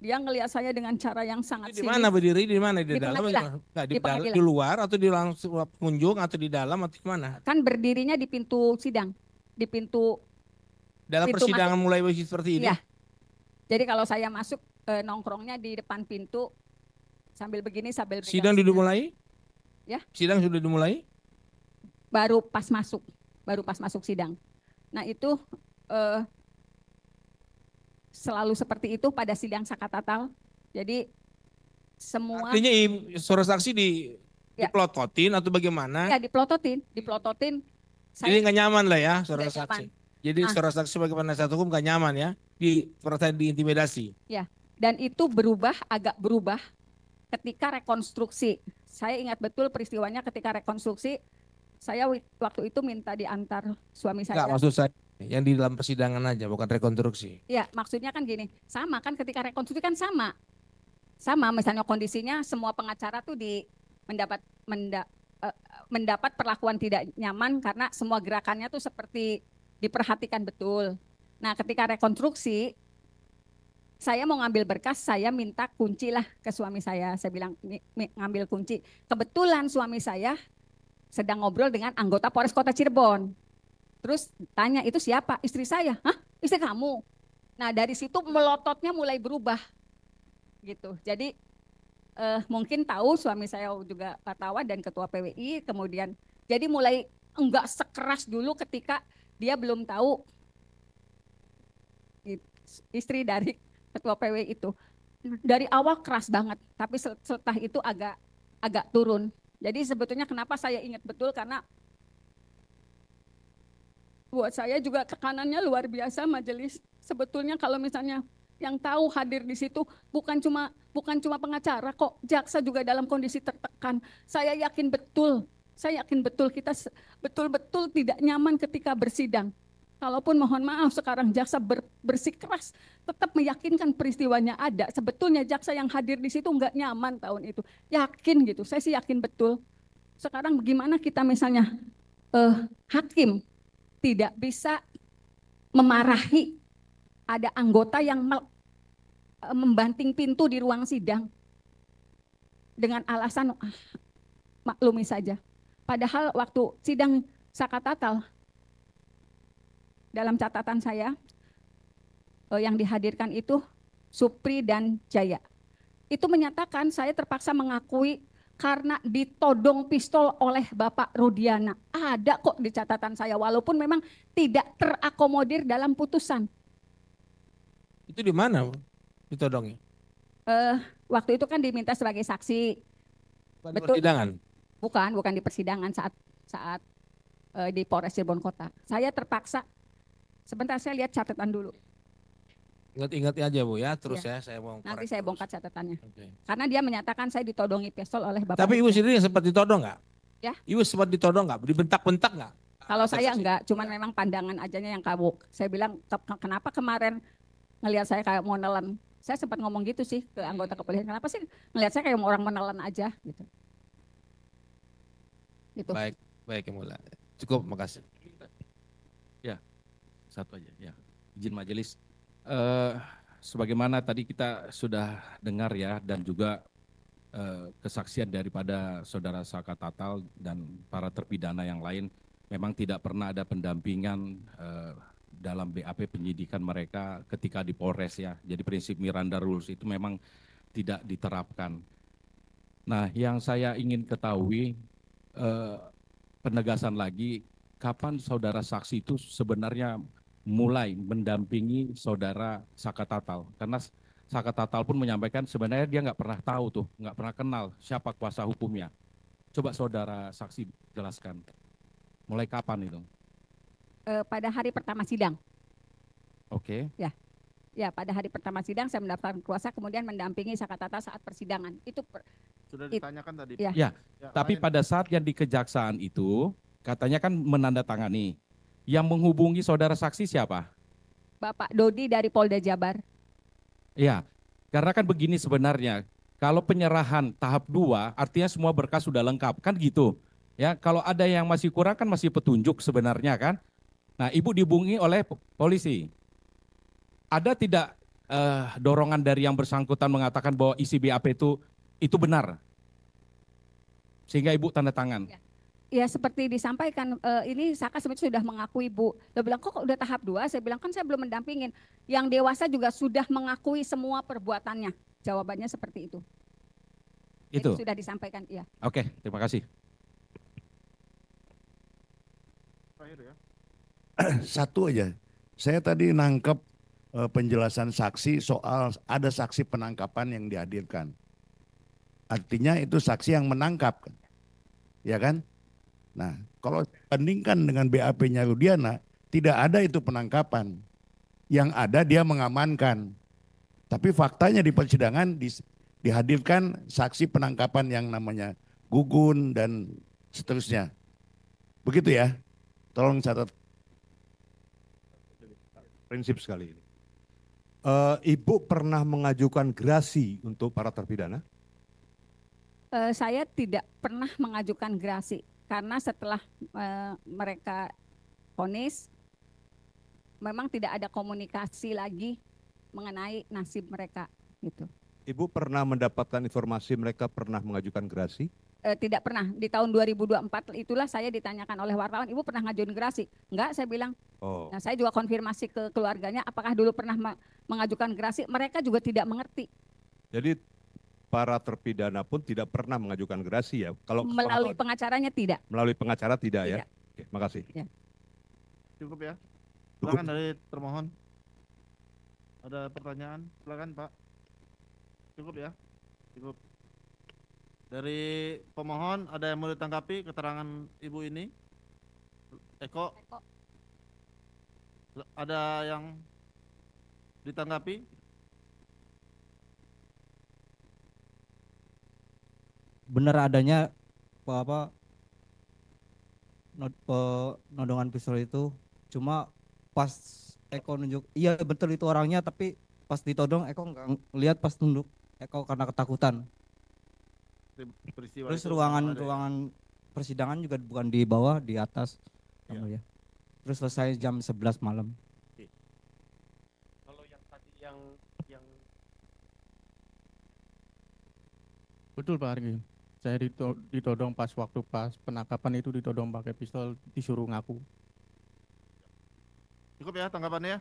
dia ngelihat saya dengan cara yang sangat Di mana berdiri? Di mana? Di dalam? Di luar atau di langsung pengunjung atau di dalam atau di mana? Kan berdirinya di pintu sidang, di pintu. Dalam pintu persidangan masuk. Mulai seperti ini? Iya. Jadi kalau saya masuk nongkrongnya di depan pintu, sambil begini sambil pegang Sidang sudah dimulai? Ya. Sidang sudah dimulai? baru pas masuk sidang. Nah itu selalu seperti itu pada sidang Sakatatal. Jadi semua Artinya suara saksi Ya. diplototin atau bagaimana? ya diplototin. Jadi nggak nyaman lah ya suara Nggak saksi. nyaman. Jadi Ah. suara saksi sebagai penasihat hukum nggak nyaman ya, perasaan diintimidasi. Dan itu agak berubah ketika rekonstruksi. Saya ingat betul peristiwanya ketika rekonstruksi. Saya waktu itu minta diantar suami Enggak, saya. maksud saya yang di dalam persidangan aja, bukan rekonstruksi. Ya, maksudnya kan gini, sama kan ketika rekonstruksi kan sama. Sama, misalnya kondisinya semua pengacara tuh mendapat perlakuan tidak nyaman karena semua gerakannya tuh seperti diperhatikan betul. Nah, ketika rekonstruksi, saya mau ngambil berkas, saya minta kunci lah ke suami saya. Saya bilang, ngambil kunci. Kebetulan suami saya sedang ngobrol dengan anggota Polres Kota Cirebon. Terus tanya, itu siapa? Istri saya. Hah? Istri kamu? Nah dari situ melototnya mulai berubah. Gitu. Jadi mungkin tahu suami saya juga wartawan dan ketua PWI. Kemudian jadi mulai enggak sekeras dulu ketika dia belum tahu istri dari ketua PWI itu. Dari awal keras banget, tapi setelah itu agak turun. Jadi sebetulnya kenapa saya ingat betul karena buat saya juga tekanannya luar biasa majelis. Sebetulnya kalau misalnya yang tahu hadir di situ bukan cuma pengacara kok, jaksa juga dalam kondisi tertekan. Saya yakin betul kita betul-betul tidak nyaman ketika bersidang. Kalaupun mohon maaf sekarang jaksa bersikeras tetap meyakinkan peristiwanya ada. Sebetulnya jaksa yang hadir di situ nggak nyaman tahun itu. Yakin gitu, saya sih yakin betul. Sekarang bagaimana kita misalnya hakim tidak bisa memarahi ada anggota yang membanting pintu di ruang sidang dengan alasan maklumi saja. Padahal waktu sidang Sakatatal dalam catatan saya yang dihadirkan itu Supri dan Jaya. Itu menyatakan saya terpaksa mengakui karena ditodong pistol oleh Bapak Rudiana. Ada kok di catatan saya walaupun memang tidak terakomodir dalam putusan. Itu di mana ditodongnya? Waktu itu kan diminta sebagai saksi. Bukan di Betul. persidangan. Bukan di persidangan saat di Polres Cirebon Kota. Saya terpaksa. Sebentar saya lihat catatan dulu. Ingat-ingat aja Bu ya, terus ya saya mau Nanti korek saya terus. bongkar catatannya. Oke. Karena dia menyatakan saya ditodongi pistol oleh Bapak. Tapi Ibu Rudiana. sendiri sempat ditodong nggak? Ya. Ibu sempat ditodong nggak? Dibentak-bentak nggak? Kalau saya Saksi. enggak, cuman memang pandangan ajanya yang kabuk. Saya bilang, kenapa kemarin ngelihat saya kayak mau nelen? Saya sempat ngomong gitu sih ke anggota kepolisian. Kenapa sih ngelihat saya kayak orang menelen aja gitu. Gitu. Baik Yang Mulia. Cukup, makasih. Satu aja ya. Izin majelis. Sebagaimana tadi kita sudah dengar ya dan juga kesaksian daripada saudara Sakatatal dan para terpidana yang lain memang tidak pernah ada pendampingan dalam BAP penyidikan mereka ketika di Polres ya. Jadi prinsip Miranda Rules itu memang tidak diterapkan. Nah, yang saya ingin ketahui penegasan lagi kapan saudara saksi itu sebenarnya mulai mendampingi saudara Sakatatal, karena Sakatatal pun menyampaikan sebenarnya dia nggak pernah tahu tuh, nggak pernah kenal siapa kuasa hukumnya. Coba saudara saksi jelaskan, mulai kapan itu? Pada hari pertama sidang. Oke. Ya, pada hari pertama sidang saya mendaftarkan kuasa kemudian mendampingi Sakatatal saat persidangan. Itu Sudah ditanyakan tadi. Ya. Ya, tapi lain. pada saat yang di kejaksaan itu katanya kan menandatangani. Yang menghubungi saudara saksi siapa? Bapak Dodi dari Polda Jabar. Ya, karena kan begini sebenarnya. Kalau penyerahan tahap 2 artinya semua berkas sudah lengkap, kan gitu. Ya, kalau ada yang masih kurang kan masih petunjuk sebenarnya kan. Nah, Ibu dihubungi oleh polisi. Ada tidak dorongan dari yang bersangkutan mengatakan bahwa isi BAP itu benar? Sehingga Ibu tanda tangan. Ya seperti disampaikan, ini Saka sebenarnya sudah mengakui Bu. Dia bilang kok udah tahap 2, saya bilang kan saya belum mendampingin. Yang dewasa juga sudah mengakui semua perbuatannya. Jawabannya seperti itu. Itu. sudah disampaikan, ya. Oke, terima kasih. Terakhir ya. Satu aja. Saya tadi nangkep penjelasan saksi soal ada saksi penangkapan yang dihadirkan. Artinya itu saksi yang menangkap, kan? Ya kan? Nah, kalau bandingkan dengan BAP-nya Rudiana, tidak ada itu penangkapan. Yang ada dia mengamankan. Tapi faktanya di persidangan dihadirkan saksi penangkapan yang namanya Gugun dan seterusnya. Begitu ya? Tolong catat. Prinsip sekali ini. Ibu pernah mengajukan gerasi untuk para terpidana? Saya tidak pernah mengajukan gerasi karena setelah mereka vonis memang tidak ada komunikasi lagi mengenai nasib mereka gitu. Ibu pernah mendapatkan informasi mereka pernah mengajukan gerasi? Tidak pernah. Di tahun 2024 itulah saya ditanyakan oleh wartawan, Ibu pernah ngajuin gerasi? Enggak, saya bilang. Oh, Nah, saya juga konfirmasi ke keluarganya apakah dulu pernah mengajukan gerasi, mereka juga tidak mengerti. jadi para terpidana pun tidak pernah mengajukan gerasi ya? Kalau Melalui pengacaranya tidak. melalui pengacara tidak ya? Tidak. Oke, makasih. Cukup ya. Silakan dari termohon. Ada pertanyaan? Silakan Pak. Cukup ya. Cukup. Dari pemohon ada yang mau ditanggapi keterangan Ibu ini? Eko, Eko. ada yang ditanggapi? Benar adanya nodongan pistol itu, cuma pas Eko nunjuk iya betul itu orangnya, tapi pas ditodong Eko nggak lihat, pas nunduk Eko karena ketakutan. Peristiwa Terus itu ruangan memang ada ya? ruangan persidangan juga bukan di bawah, di atas. Iya. Yang mulia. Terus selesai jam 11 malam. Kalau yang tadi yang Betul Pak Argi. Saya ditodong pas penangkapan itu, ditodong pakai pistol, disuruh ngaku. Cukup ya tanggapannya?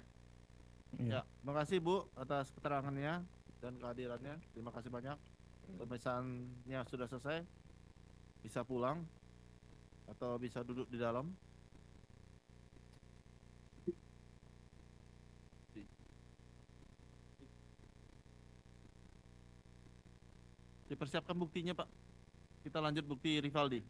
Iya. Ya, terima kasih Bu atas keterangannya dan kehadirannya. Terima kasih banyak. Pemeriksaannya sudah selesai. Bisa pulang atau bisa duduk di dalam. Dipersiapkan buktinya Pak. Kita lanjut bukti Rivaldi.